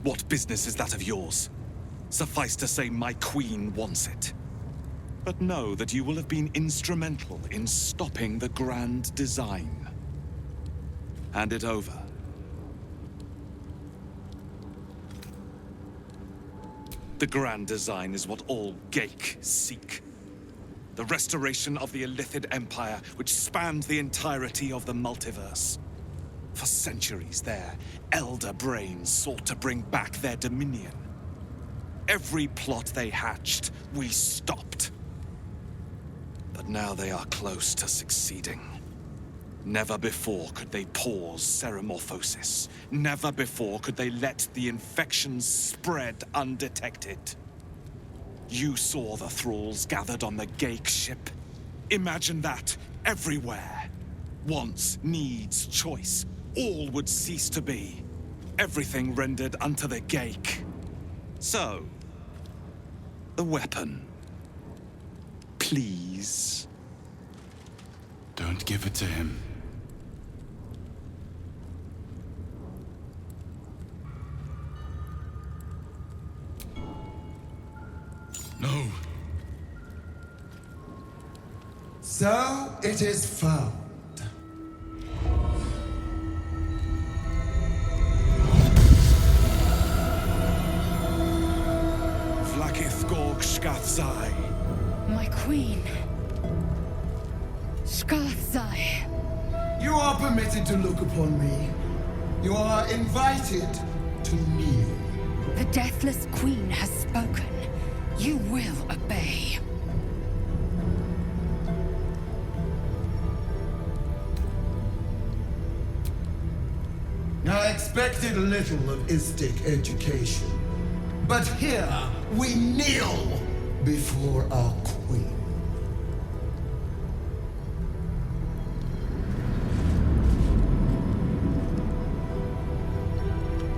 What business is that of yours? Suffice to say, my queen wants it. But know that you will have been instrumental in stopping the grand design. Hand it over. The grand design is what all Geik seek. The restoration of the Illithid Empire, which spanned the entirety of the multiverse. For centuries, their elder brains sought to bring back their dominion. Every plot they hatched, we stopped. But now they are close to succeeding. Never before could they pause ceremorphosis. Never before could they let the infections spread undetected. You saw the thralls gathered on the Geik ship. Imagine that, everywhere. Wants, needs, choice, all would cease to be. Everything rendered unto the Geik. So, the weapon. Please. Don't give it to him. No. So it is found. Vlakith Gorg Shkathzai. My queen. Shkathzai. You are permitted to look upon me. You are invited to kneel. The Deathless Queen has spoken. You will obey. I expected little of Istic education, but here we kneel before our queen.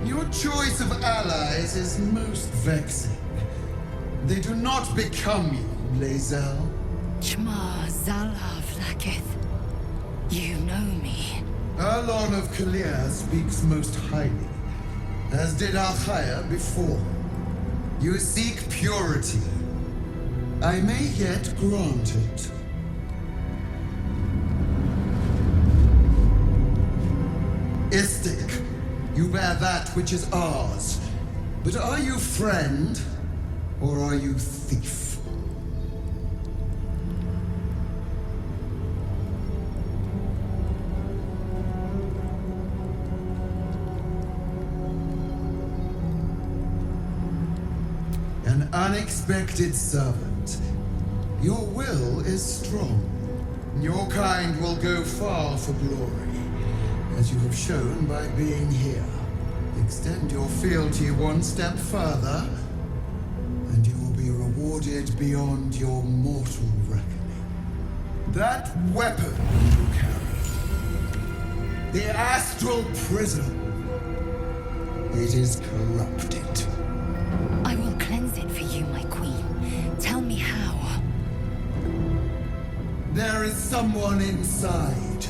Your choice of allies is most vexing. They do not become you, Lae'zel. Shma Zalav Lakith. You know me. Arlon of Kalir speaks most highly, as did Alchaya before. You seek purity. I may yet grant it. Istic, you bear that which is ours. But are you friend, or are you thief? An unexpected servant. Your will is strong. Your kind will go far for glory, as you have shown by being here. Extend your fealty one step further, and you will be rewarded beyond your mortal reckoning. That weapon you carry, the astral prism, it is corrupted. I will cleanse it for you, my queen. Tell me how. There is someone inside.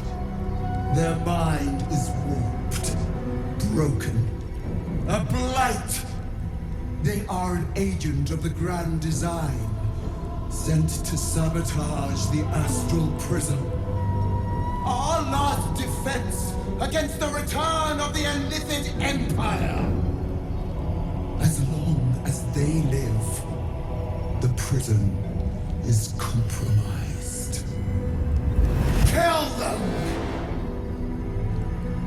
Their mind is warped, broken, a blight. They are an agent of the grand design, sent to sabotage the astral prism. Our last defense against the return of the Illithid Empire. As long as they live, the prison is compromised. Kill them!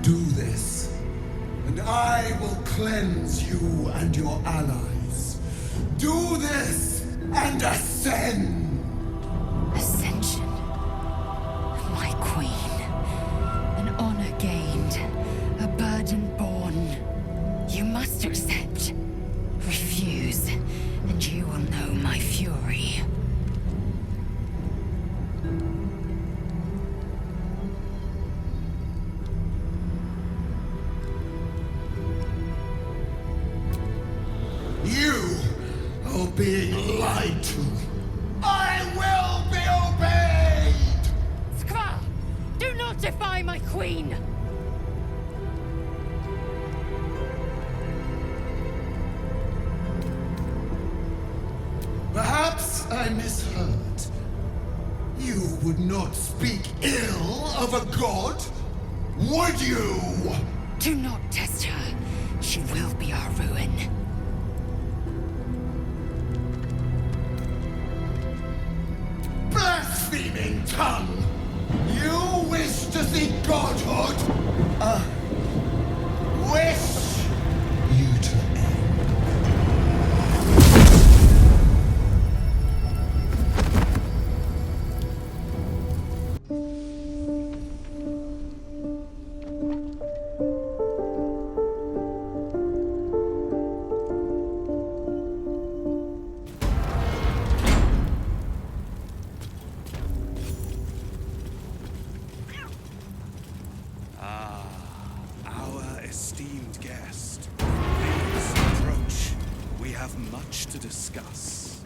Do this, and I will cleanse you and your allies. Do this, and ascend! Ascension. My queen. An honor gained. A burden borne. You must accept. Refuse, and you will know my fury. You are being lied to. I will be obeyed! Skva! Do not defy my queen! Perhaps I misheard. You would not speak ill of a god? Would you? Do not test her. She will be our ruin. flaming tongue! You wish to see godhood? Wish you to Our esteemed guest. Please approach. We have much to discuss.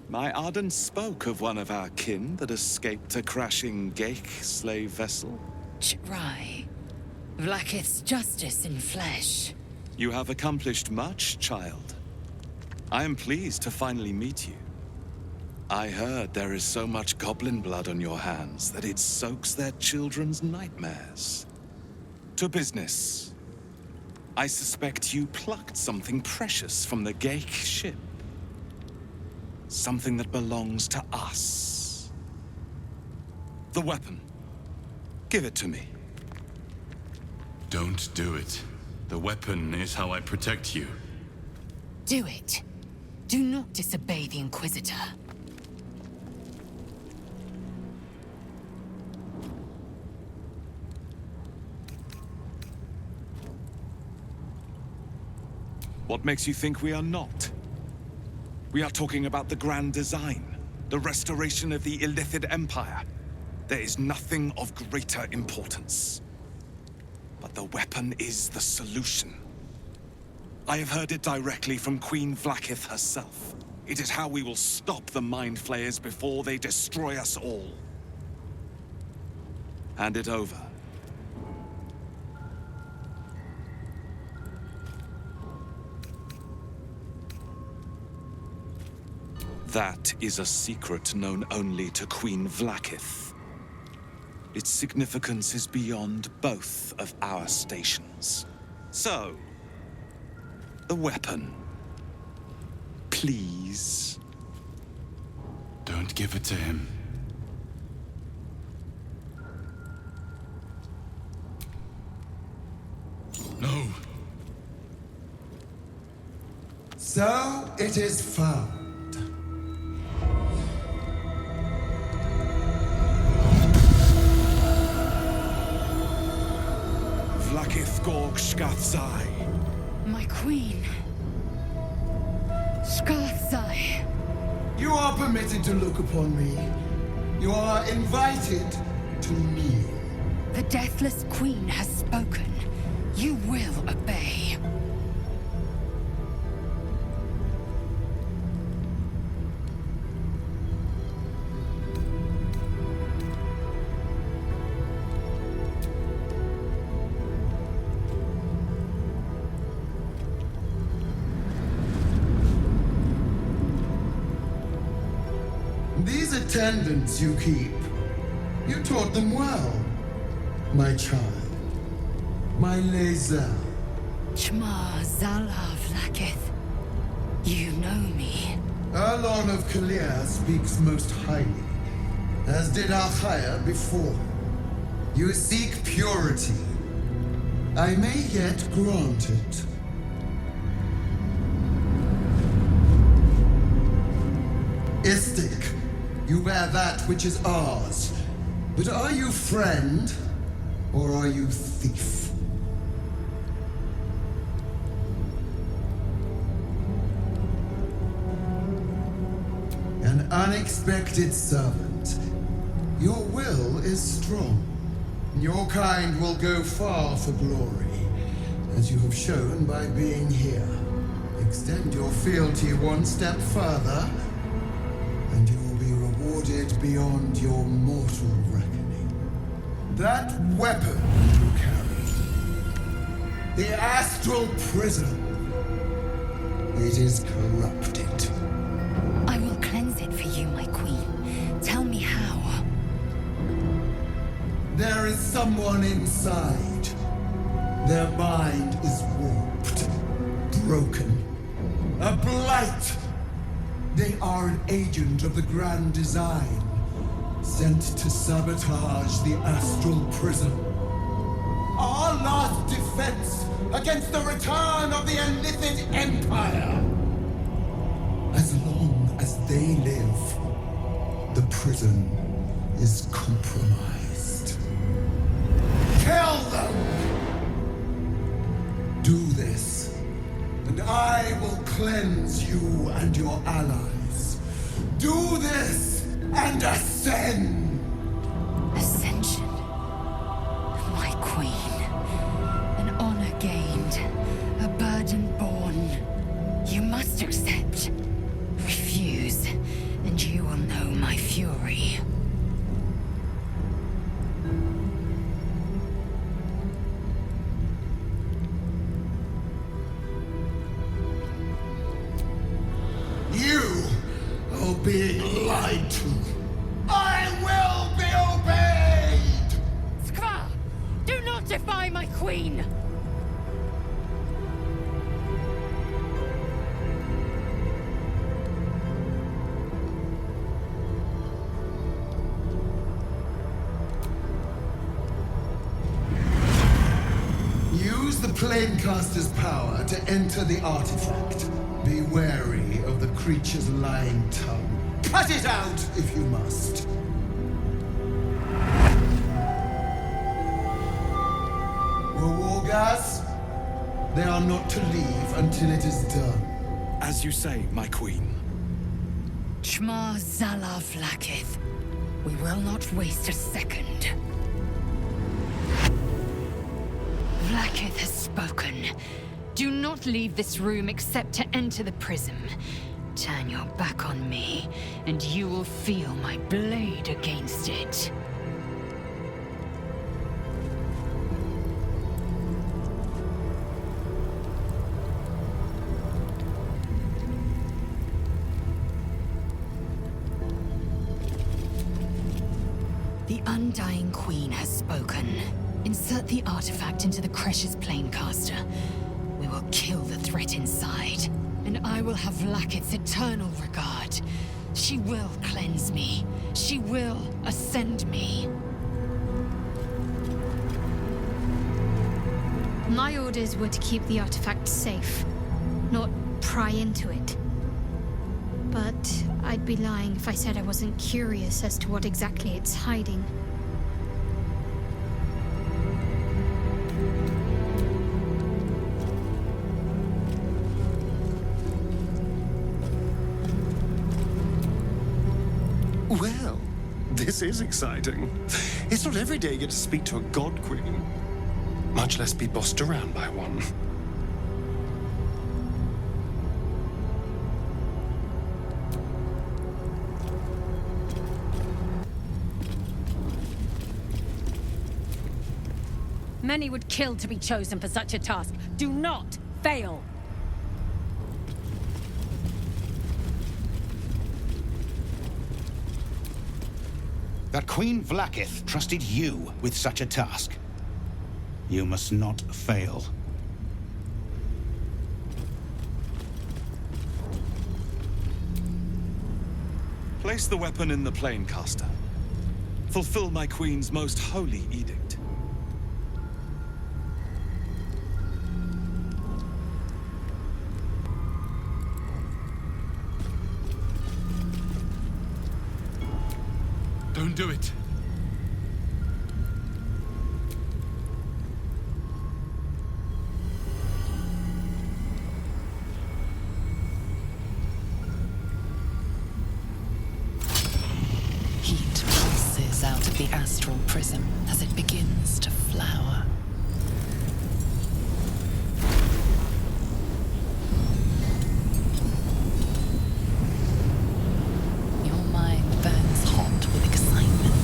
My Arden spoke of one of our kin that escaped a crashing Geik slave vessel. Try. Vlaakith's justice in flesh. You have accomplished much, child. I am pleased to finally meet you. I heard there is so much goblin blood on your hands that it soaks their children's nightmares. To business. I suspect you plucked something precious from the Geik ship. Something that belongs to us. The weapon. Give it to me. Don't do it. The weapon is how I protect you. Do it. Do not disobey the Inquisitor. What makes you think we are not? We are talking about the grand design, the restoration of the Illithid Empire. There is nothing of greater importance. But the weapon is the solution. I have heard it directly from Queen Vlaakith herself. It is how we will stop the Mind Flayers before they destroy us all. Hand it over. That is a secret known only to Queen Vlaakith. Its significance is beyond both of our stations. So, the weapon. Please. Don't give it to him. No. So it is found. Vlaakith Gorg Shkathzai. My queen. Shkathzai. You are permitted to look upon me. You are invited to kneel. The Deathless Queen has spoken. You will obey. These attendants you keep, you taught them well, my child, my Lae'zel. Chma Zala Vlaakith. You know me. Erlon of Kalir speaks most highly, as did Alchaya before. You seek purity. I may yet grant it. Istik, you bear that which is ours. But are you friend, or are you thief? An unexpected servant. Your will is strong. Your kind will go far for glory, as you have shown by being here. Extend your fealty one step further, and you will be rewarded beyond your mortal reckoning. That weapon you carry, the astral prism, it is corrupted. I will cleanse it for you, my queen. Tell me how. There is someone inside. Their mind is warped, broken, a blight. They are an agent of the Grand Design, sent to sabotage the astral prison. Our last defense against the return of the Illithid Empire. As long as they live, the prison is compromised. Kill them! Do this, and I will cleanse you and your allies. Do this and ascend! Ascension. My queen. An honor gained. A burden borne. You must accept. Refuse, and you will know my fury. You are being lied to. I will be obeyed! Skvar! Do not defy my queen! Use the Planecaster's power to enter the artifact. Be wary of the creature's lying tongue. Cut it out if you must. Wargas, they are not to leave until it is done. As you say, my queen. Shma Zala Vlakith. We will not waste a second. Vlakith has spoken. Do not leave this room except to enter the prism. Turn your back on me, and you will feel my blade against it. The Undying Queen has spoken. Insert the artifact into the Cresh's Planecaster. We will kill the threat inside, and I will have Vlakith's eternal regard. She will cleanse me. She will ascend me. My orders were to keep the artifact safe, not pry into it. But I'd be lying if I said I wasn't curious as to what exactly it's hiding. Well, this is exciting. It's not every day you get to speak to a god queen, much less be bossed around by one. Many would kill to be chosen for such a task. Do not fail! That Queen Vlakith trusted you with such a task. You must not fail. Place the weapon in the Planecaster. Fulfill my queen's most holy edict. Don't do it. Heat pulses out of the astral prism as it begins to flower. Your mind burns hot with excitement.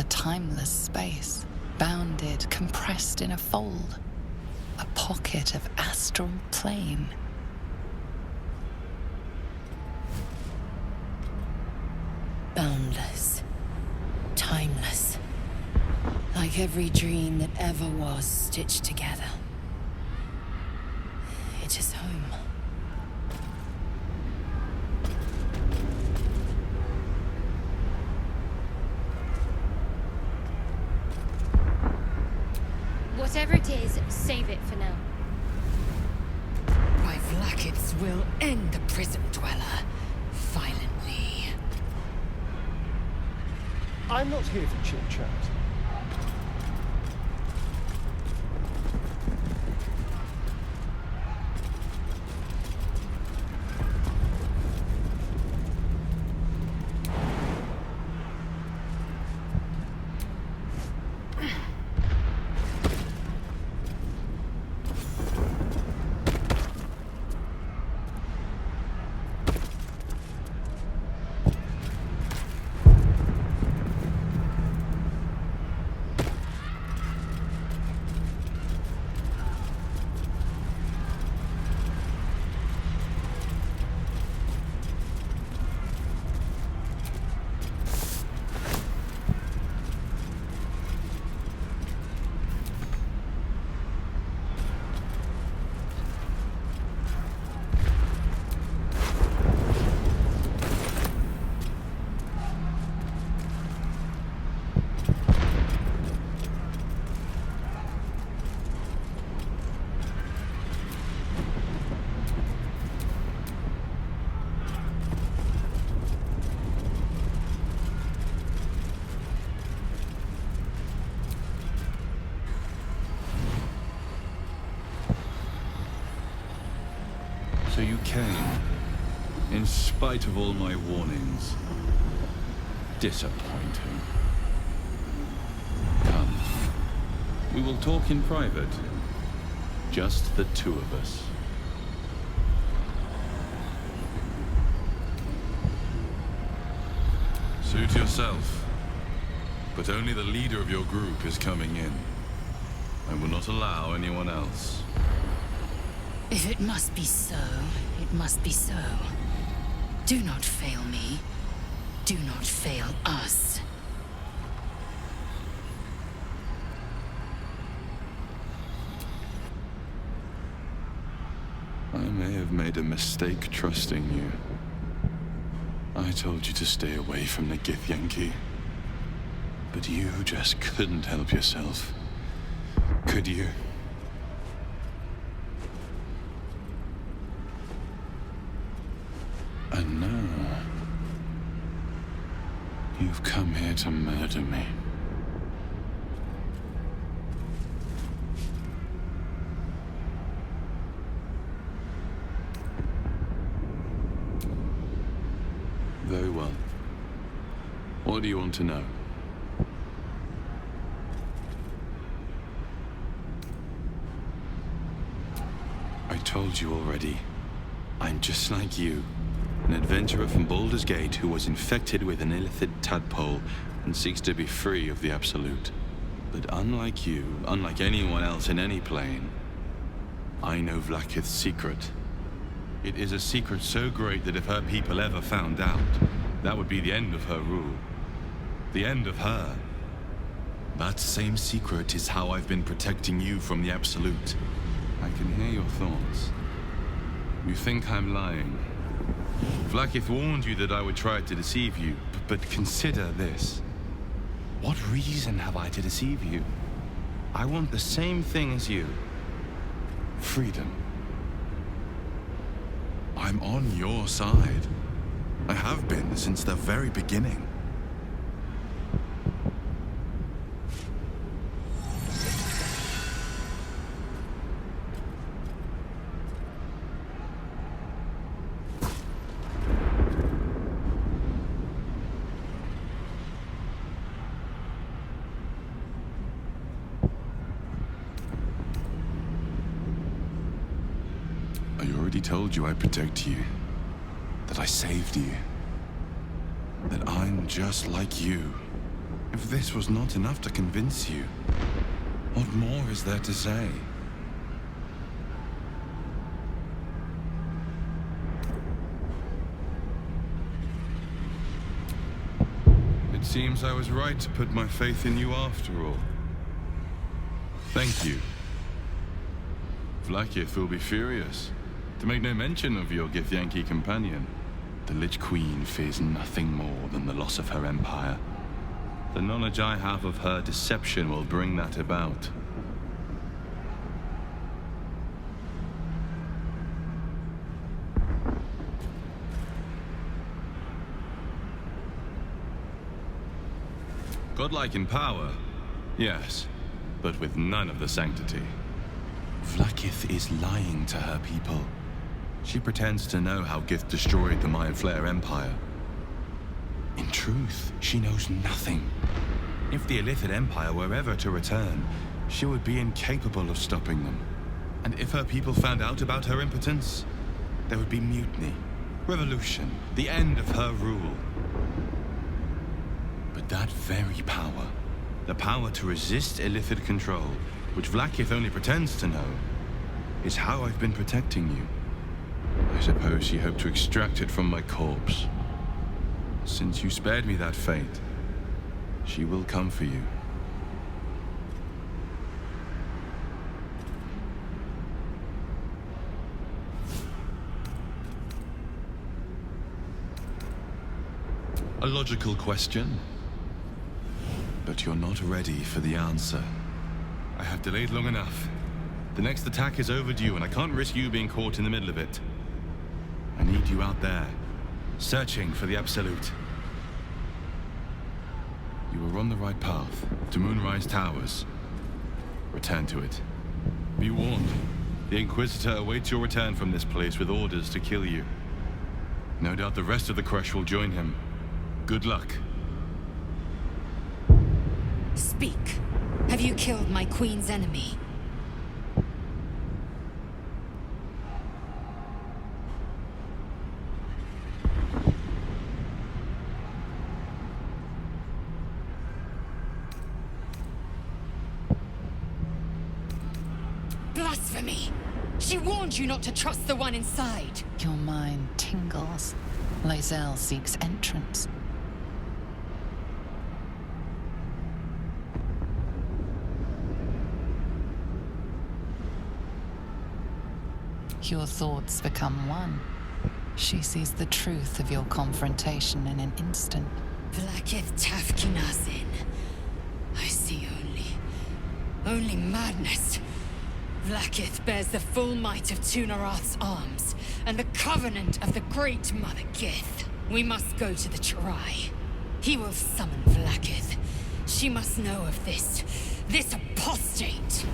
timeless space, bounded, compressed in a fold. A pocket of astral plane. Boundless. Timeless. Like every dream that ever was stitched together. It is home. Whatever it is, save it for now. My Vlaakiths will end the prison dweller violently. I'm not here for chit-chat. So you came, in spite of all my warnings. Disappointing. Come. We will talk in private. Just the two of us. Suit yourself. But only the leader of your group is coming in. I will not allow anyone else. If it must be so, it must be so. Do not fail me. Do not fail us. I may have made a mistake trusting you. I told you to stay away from the Githyanki. But you just couldn't help yourself. Could you? And now, you've come here to murder me. Very well. What do you want to know? I told you already. I'm just like you. An adventurer from Baldur's Gate who was infected with an illithid tadpole and seeks to be free of the Absolute. But unlike you, unlike anyone else in any plane, I know Vlaakith's secret. It is a secret so great that if her people ever found out, that would be the end of her rule. The end of her. That same secret is how I've been protecting you from the Absolute. I can hear your thoughts. You think I'm lying. Vlaakith warned you that I would try to deceive you, but consider this. What reason have I to deceive you? I want the same thing as you. Freedom. I'm on your side. I have been since the very beginning. I already told you I protect you. That I saved you. That I'm just like you. If this was not enough to convince you, what more is there to say? It seems I was right to put my faith in you after all. Thank you. Vlakith will be furious, to make no mention of your Githyanki companion. The Lich Queen fears nothing more than the loss of her empire. The knowledge I have of her deception will bring that about. Godlike in power, yes, but with none of the sanctity. Vlakith is lying to her people. She pretends to know how Gith destroyed the Mayan Flare Empire. In truth, she knows nothing. If the Illithid Empire were ever to return, she would be incapable of stopping them. And if her people found out about her impotence, there would be mutiny, revolution, the end of her rule. But that very power, the power to resist Illithid control, which Vlakith only pretends to know, is how I've been protecting you. I suppose she hoped to extract it from my corpse. Since you spared me that fate, she will come for you. A logical question, but you're not ready for the answer. I have delayed long enough. The next attack is overdue, and I can't risk you being caught in the middle of it. I need you out there, searching for the Absolute. You were on the right path, to Moonrise Towers. Return to it. Be warned, the Inquisitor awaits your return from this place with orders to kill you. No doubt the rest of the Crush will join him. Good luck. Speak. Have you killed my queen's enemy? Blasphemy! She warned you not to trust the one inside. Your mind tingles. Lae'zel seeks entrance. Your thoughts become one. She sees the truth of your confrontation in an instant. Vlakith Tafkinazin. I see only madness. Vlakith bears the full might of Tunarath's arms, and the covenant of the Great Mother Gith. We must go to the Chirai. He will summon Vlakith. She must know of this apostate.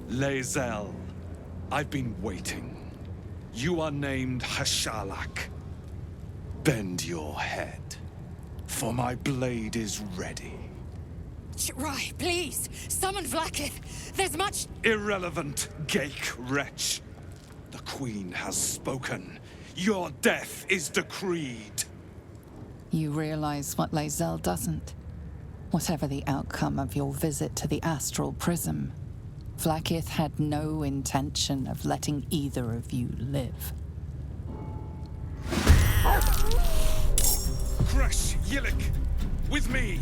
Lae'zel, I've been waiting. You are named Hashalak. Bend your head, for my blade is ready. Chirai, please! Summon Vlakith! There's much— Irrelevant, Gaik wretch. The Queen has spoken. Your death is decreed. You realize what Lae'zel doesn't. Whatever the outcome of your visit to the Astral Prism, Vlakith had no intention of letting either of you live. Crush Yillik! With me!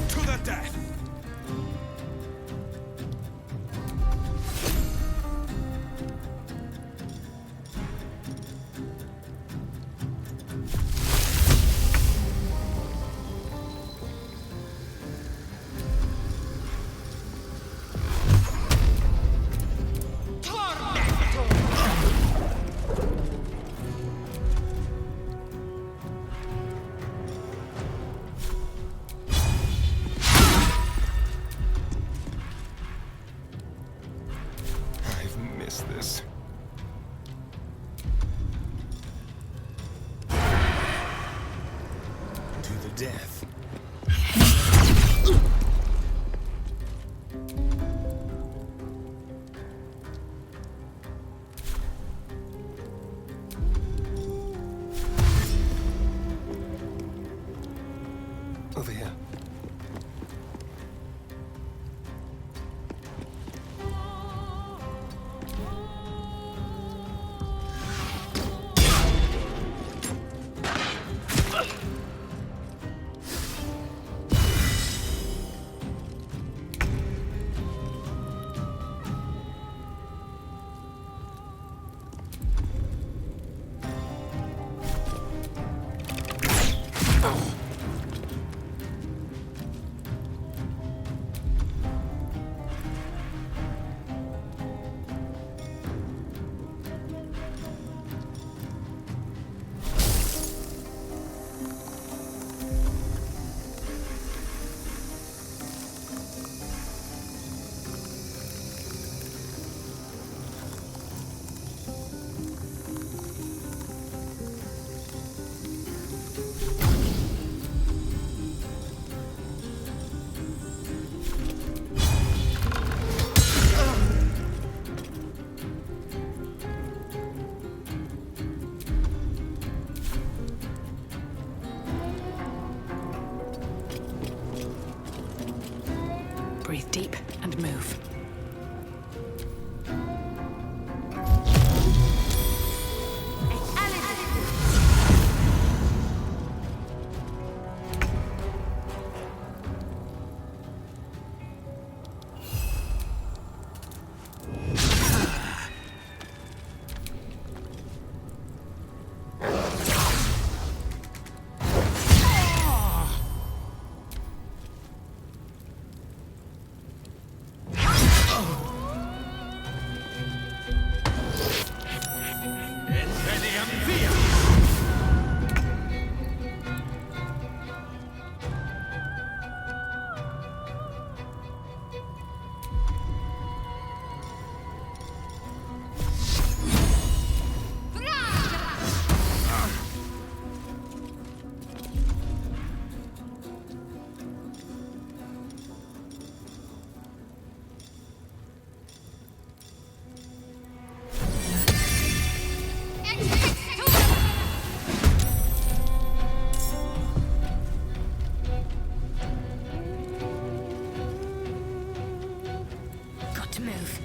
To the death! death. Over here. Breathe deep and move. Got to move.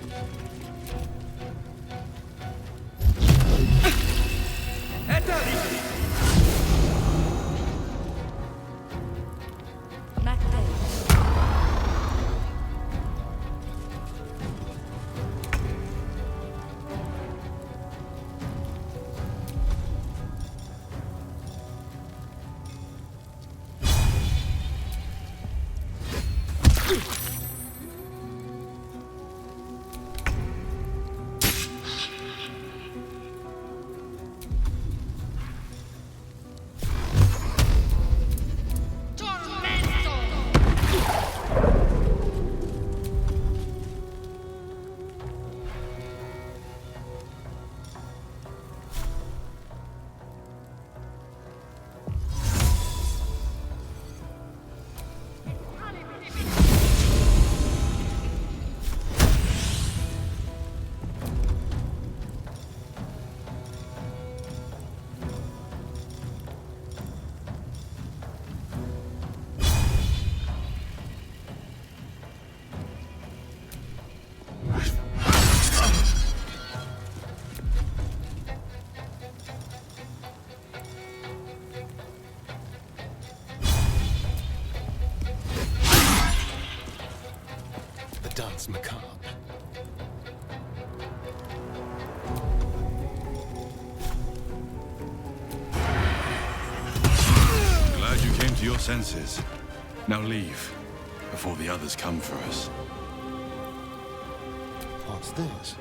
Dance macabre. Glad you came to your senses. Now leave, before the others come for us. What's this?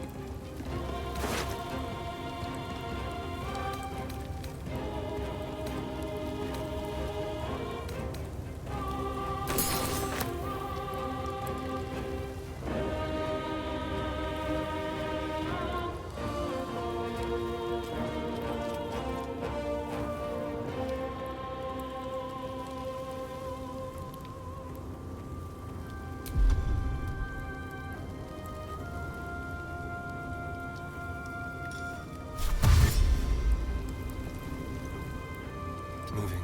moving.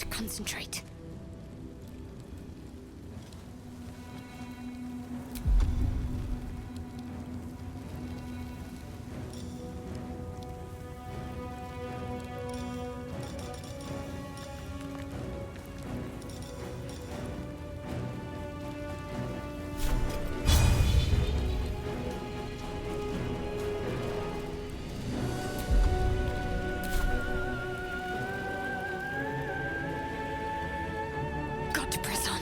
Concentrate. Got to press on.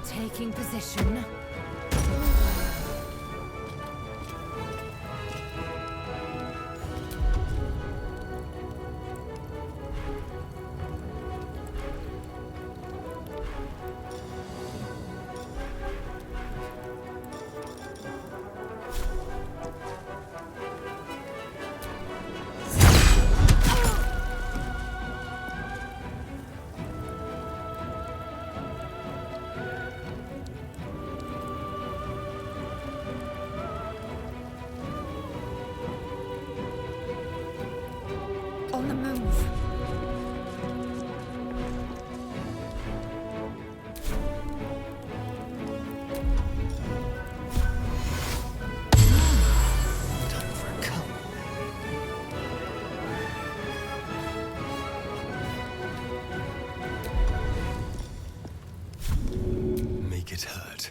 Taking position. On the move. Make it hurt.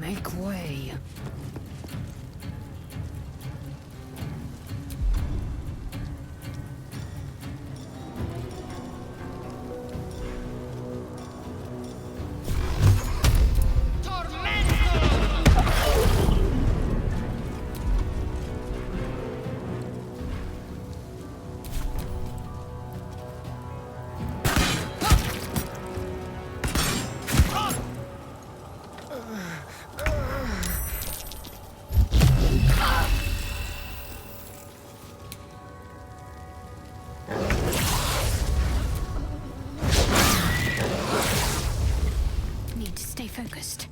Make way. Need to stay focused.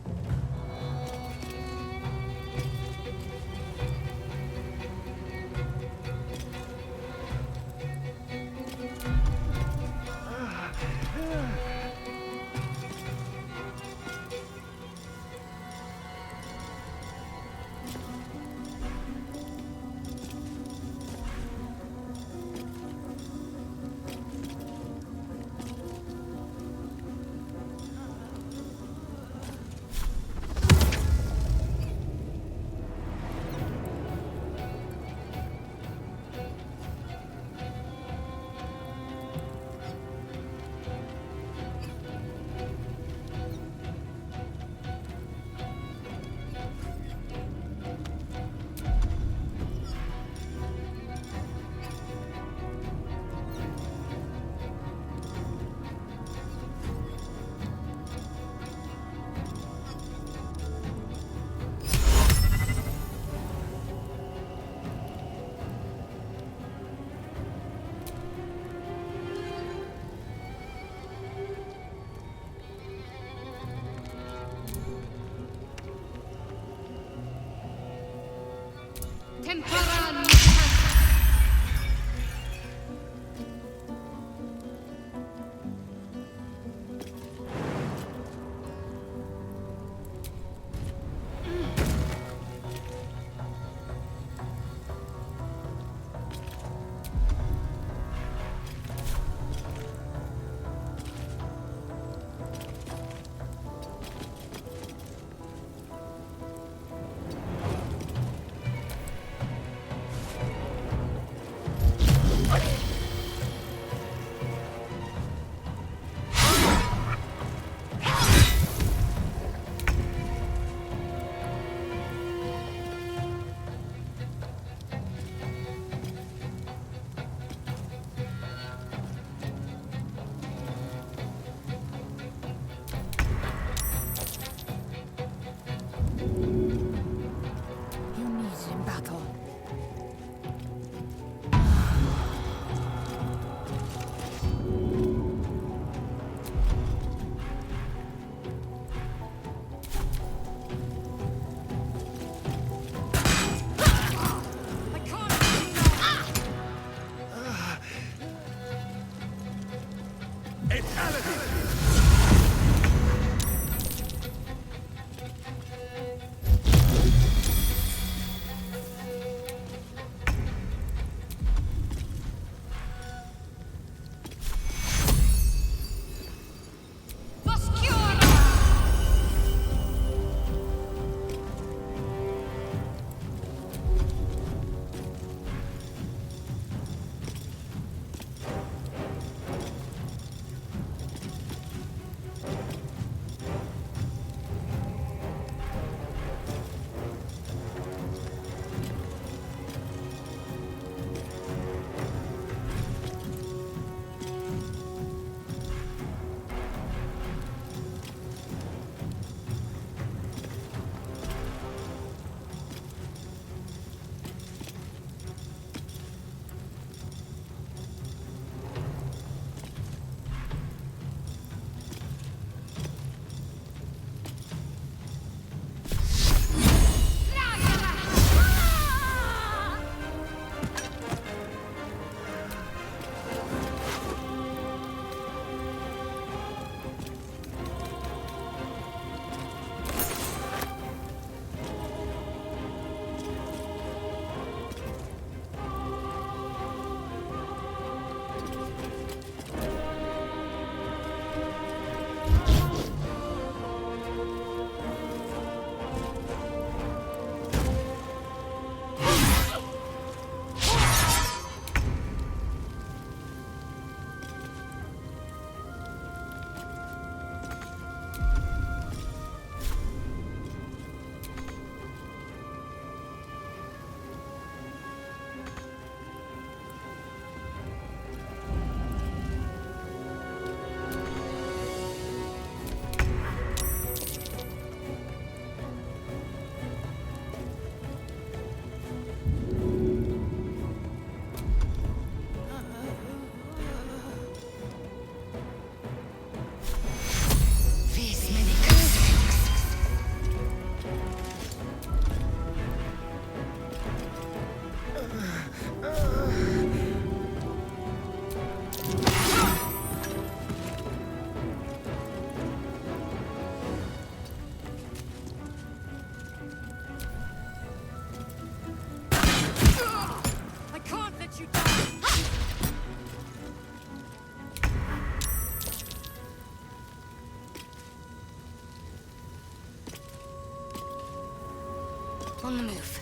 On the move.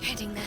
Heading there.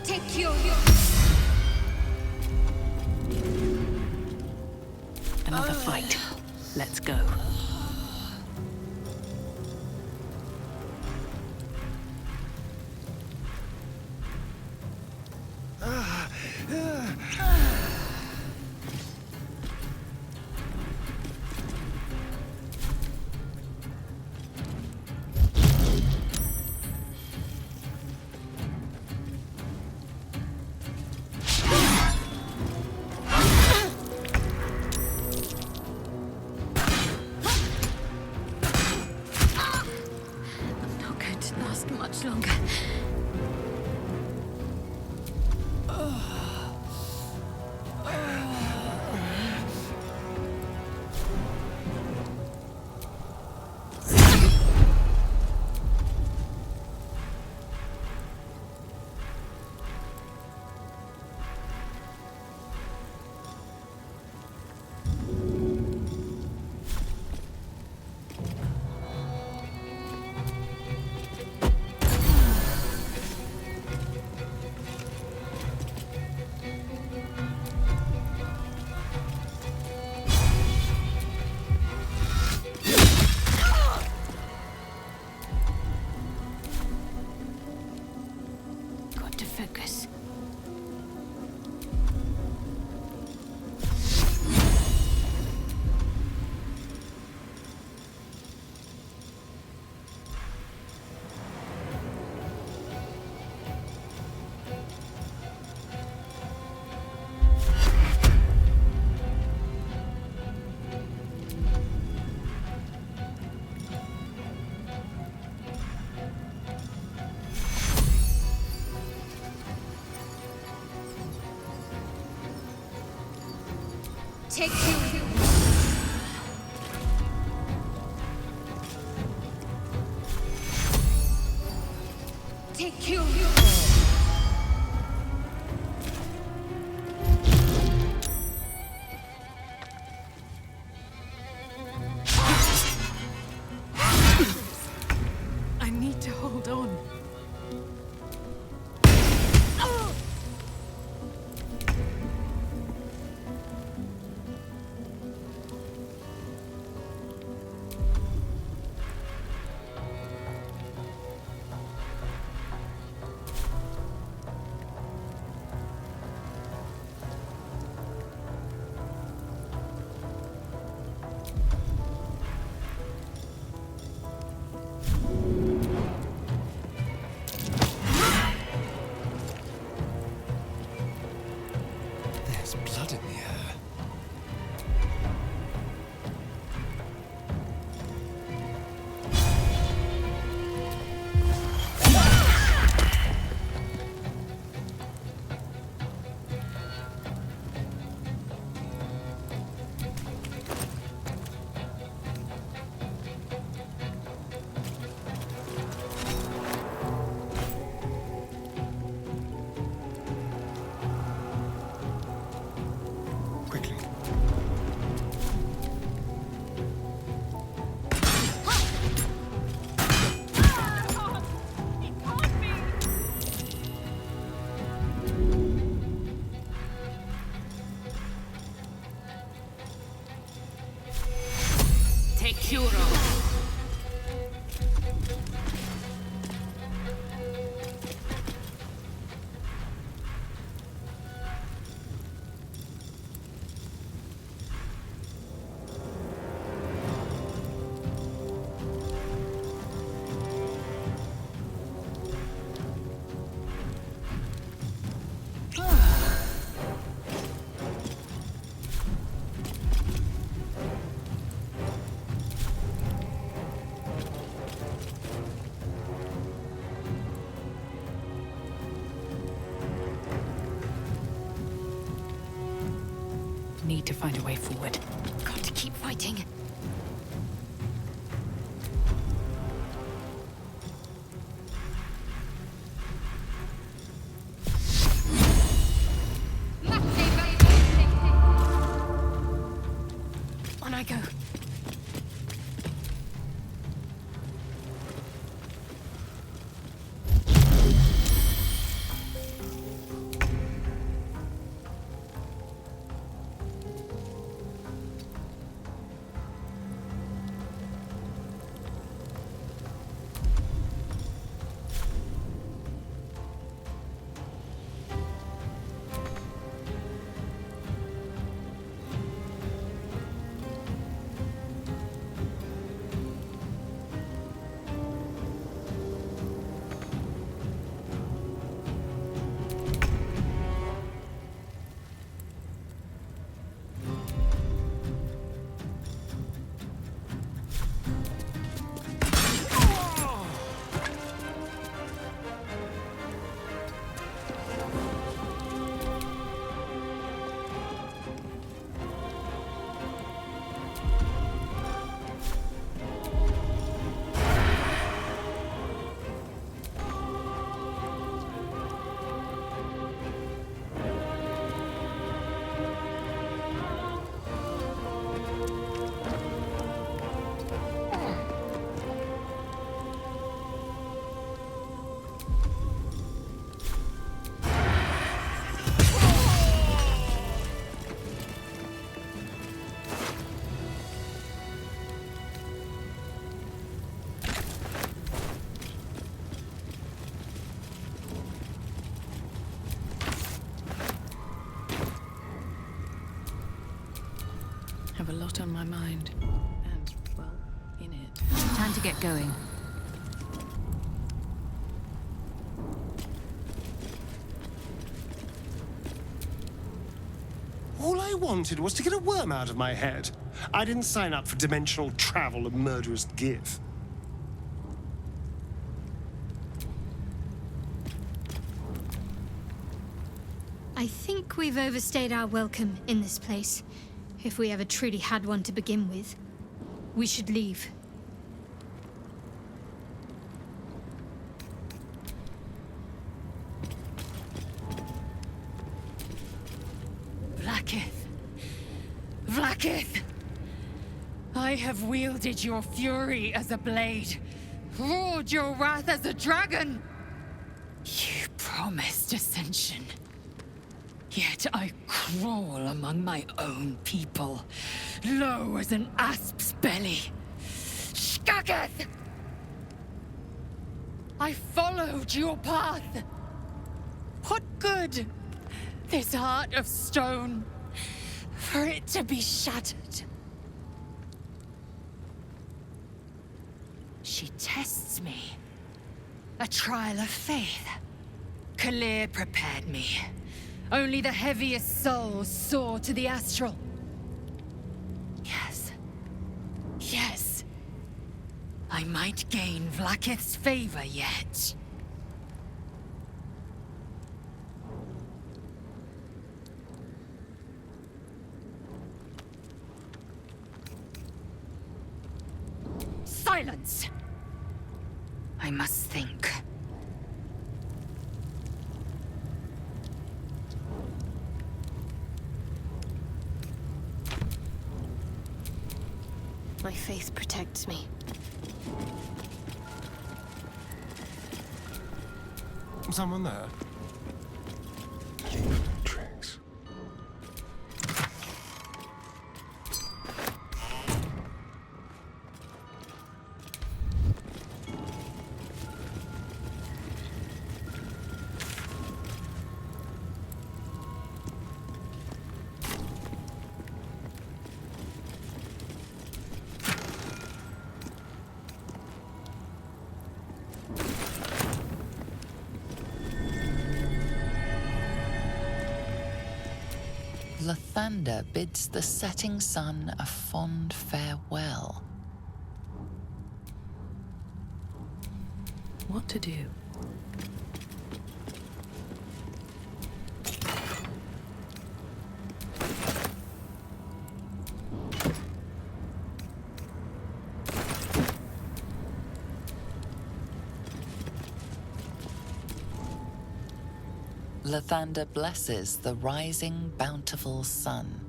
Take your... Another fight. Let's go. Much longer. Focus. Take you. There's blood in the air. Need to find a way forward. Got to keep fighting. On I go. Have a lot on my mind. And, well, in it. Time to get going. All I wanted was to get a worm out of my head. I didn't sign up for dimensional travel and murderous gif. I think we've overstayed our welcome in this place. If we ever truly had one to begin with. We should leave. Vlaakith! Vlaakith! I have wielded your fury as a blade, roared your wrath as a dragon! You promised ascension. Yet I crawl among my own people, low as an asp's belly. Shkageth! I followed your path. What good? This heart of stone, for it to be shattered. She tests me. A trial of faith. Kalir prepared me. Only the heaviest souls soar to the astral. Yes. Yes. I might gain Vlaakith's favor yet. Silence! I must think. My faith protects me. Someone there? Tricks. Lathander bids the setting sun a fond farewell. What to do? Lathander blesses the rising, bountiful sun.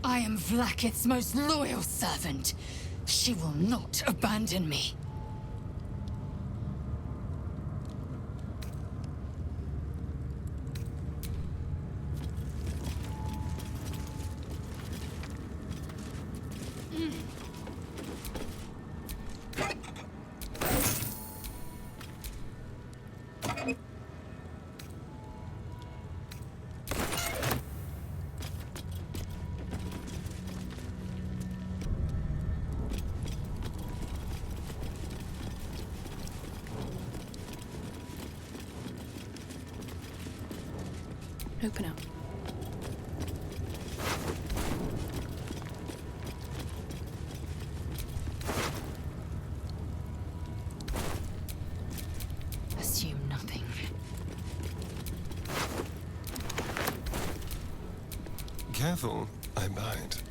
I am Vlaakith's most loyal servant. She will not abandon me. Open up. Assume nothing. Careful, I bite.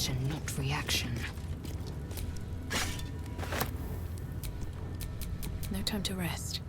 action, not reaction. No time to rest.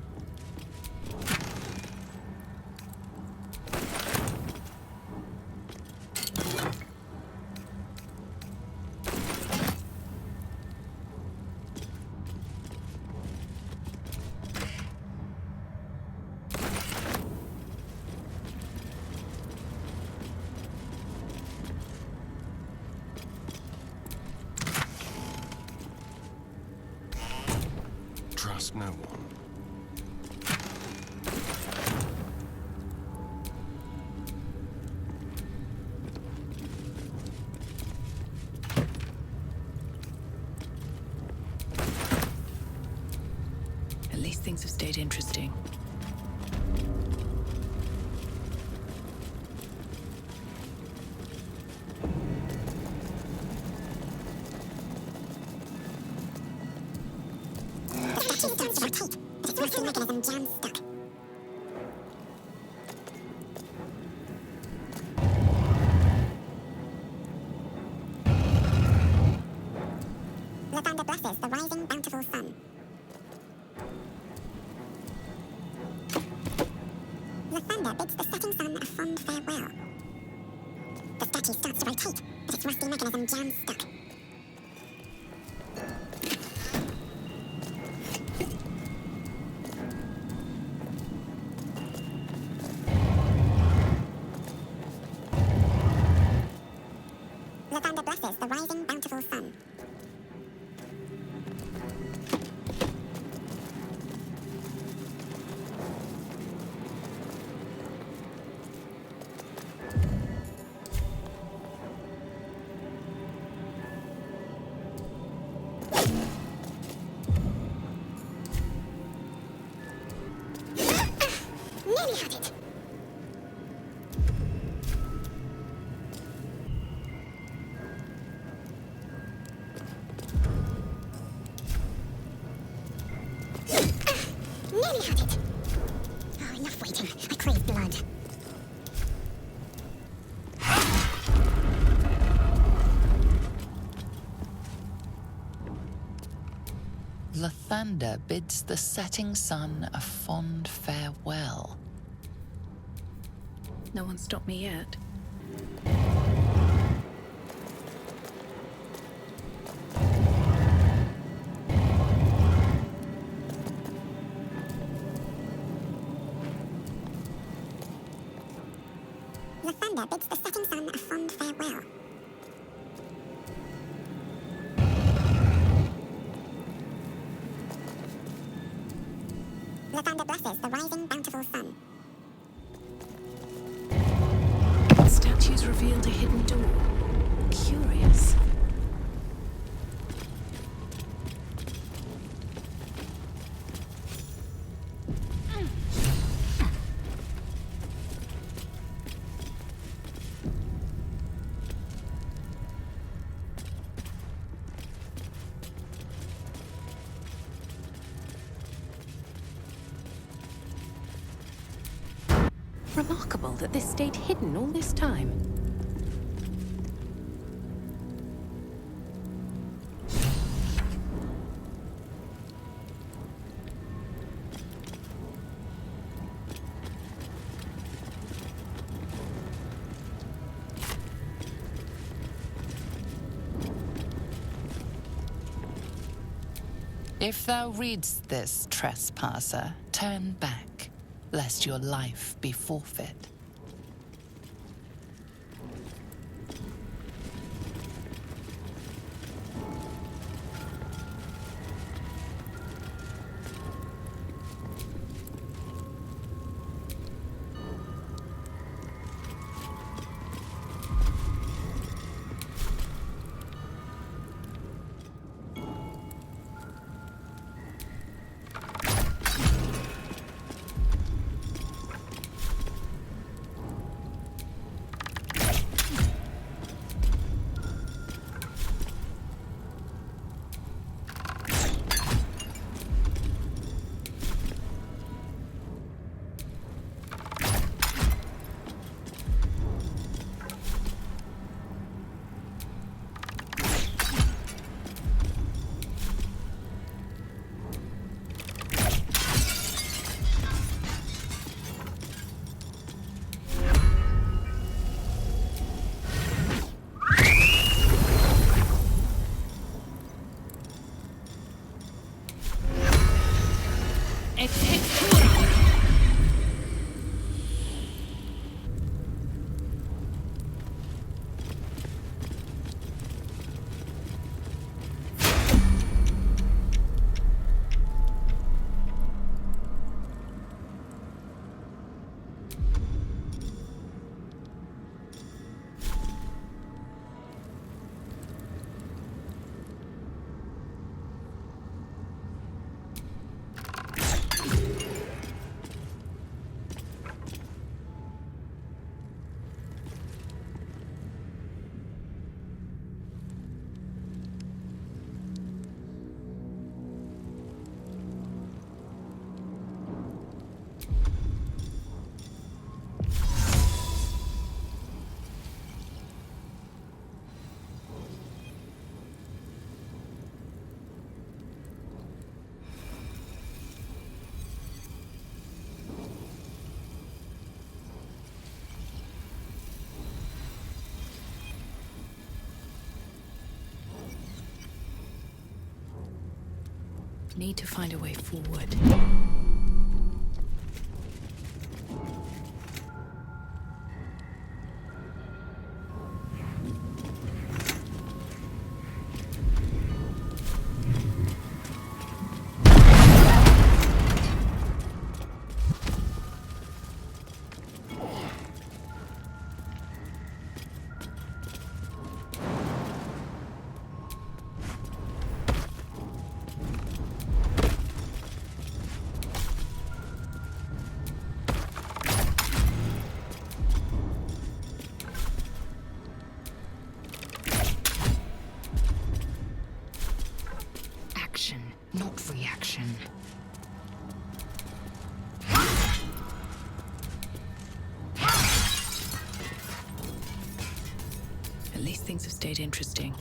Trust no one. At least things have stayed interesting. The thunder blesses the rising, bountiful sun. The thunder bids the setting sun a fond farewell. The statue starts to rotate, but its rusty mechanism jams stuck. The thunder blesses the rising, bountiful sun. Nearly had it. Nearly had it. Oh, enough waiting. I crave blood. Lathander bids the setting sun a fond farewell. No one stopped me yet. The thunder bids the setting sun a fond farewell. The thunder blesses the rising, bountiful sun. The statues revealed a hidden door. Curious. Remarkable that this stayed hidden all this time. If thou readst this, trespasser, turn back, lest your life be forfeit. need to find a way forward. Action, not reaction. At least things have stayed interesting.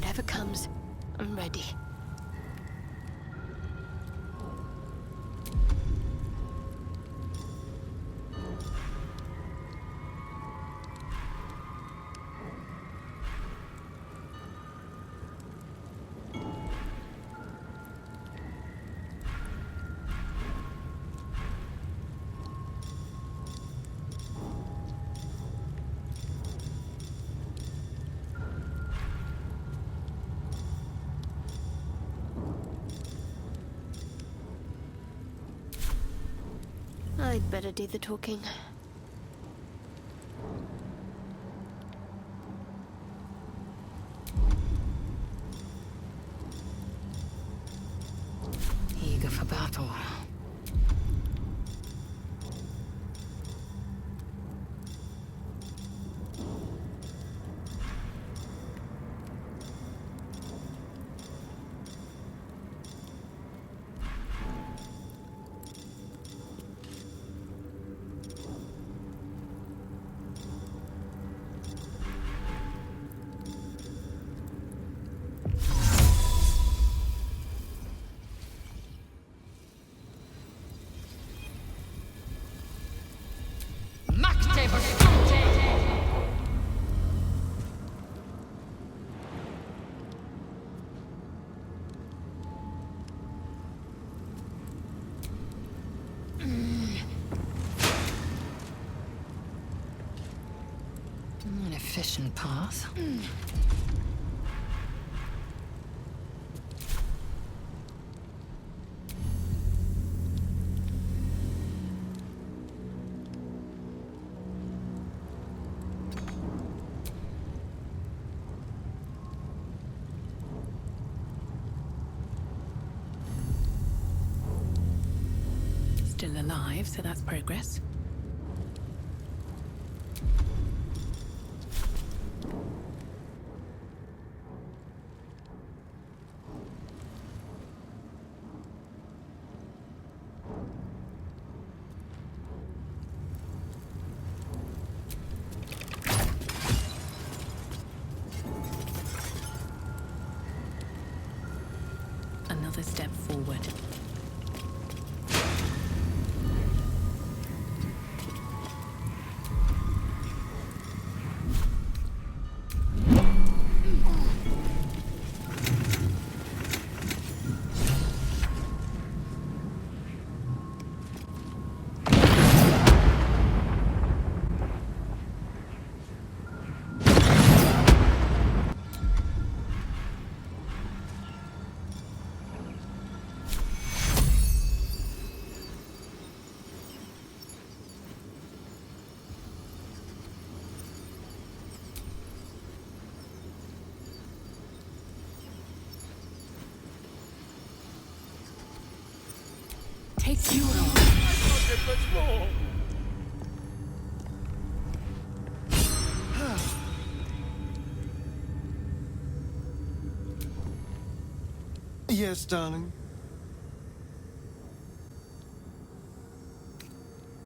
Whatever comes, I'm ready. I'd better do the talking. Eager for battle. An efficient path. Still alive, so that's progress. Another step forward. Takes you on. Yes, darling.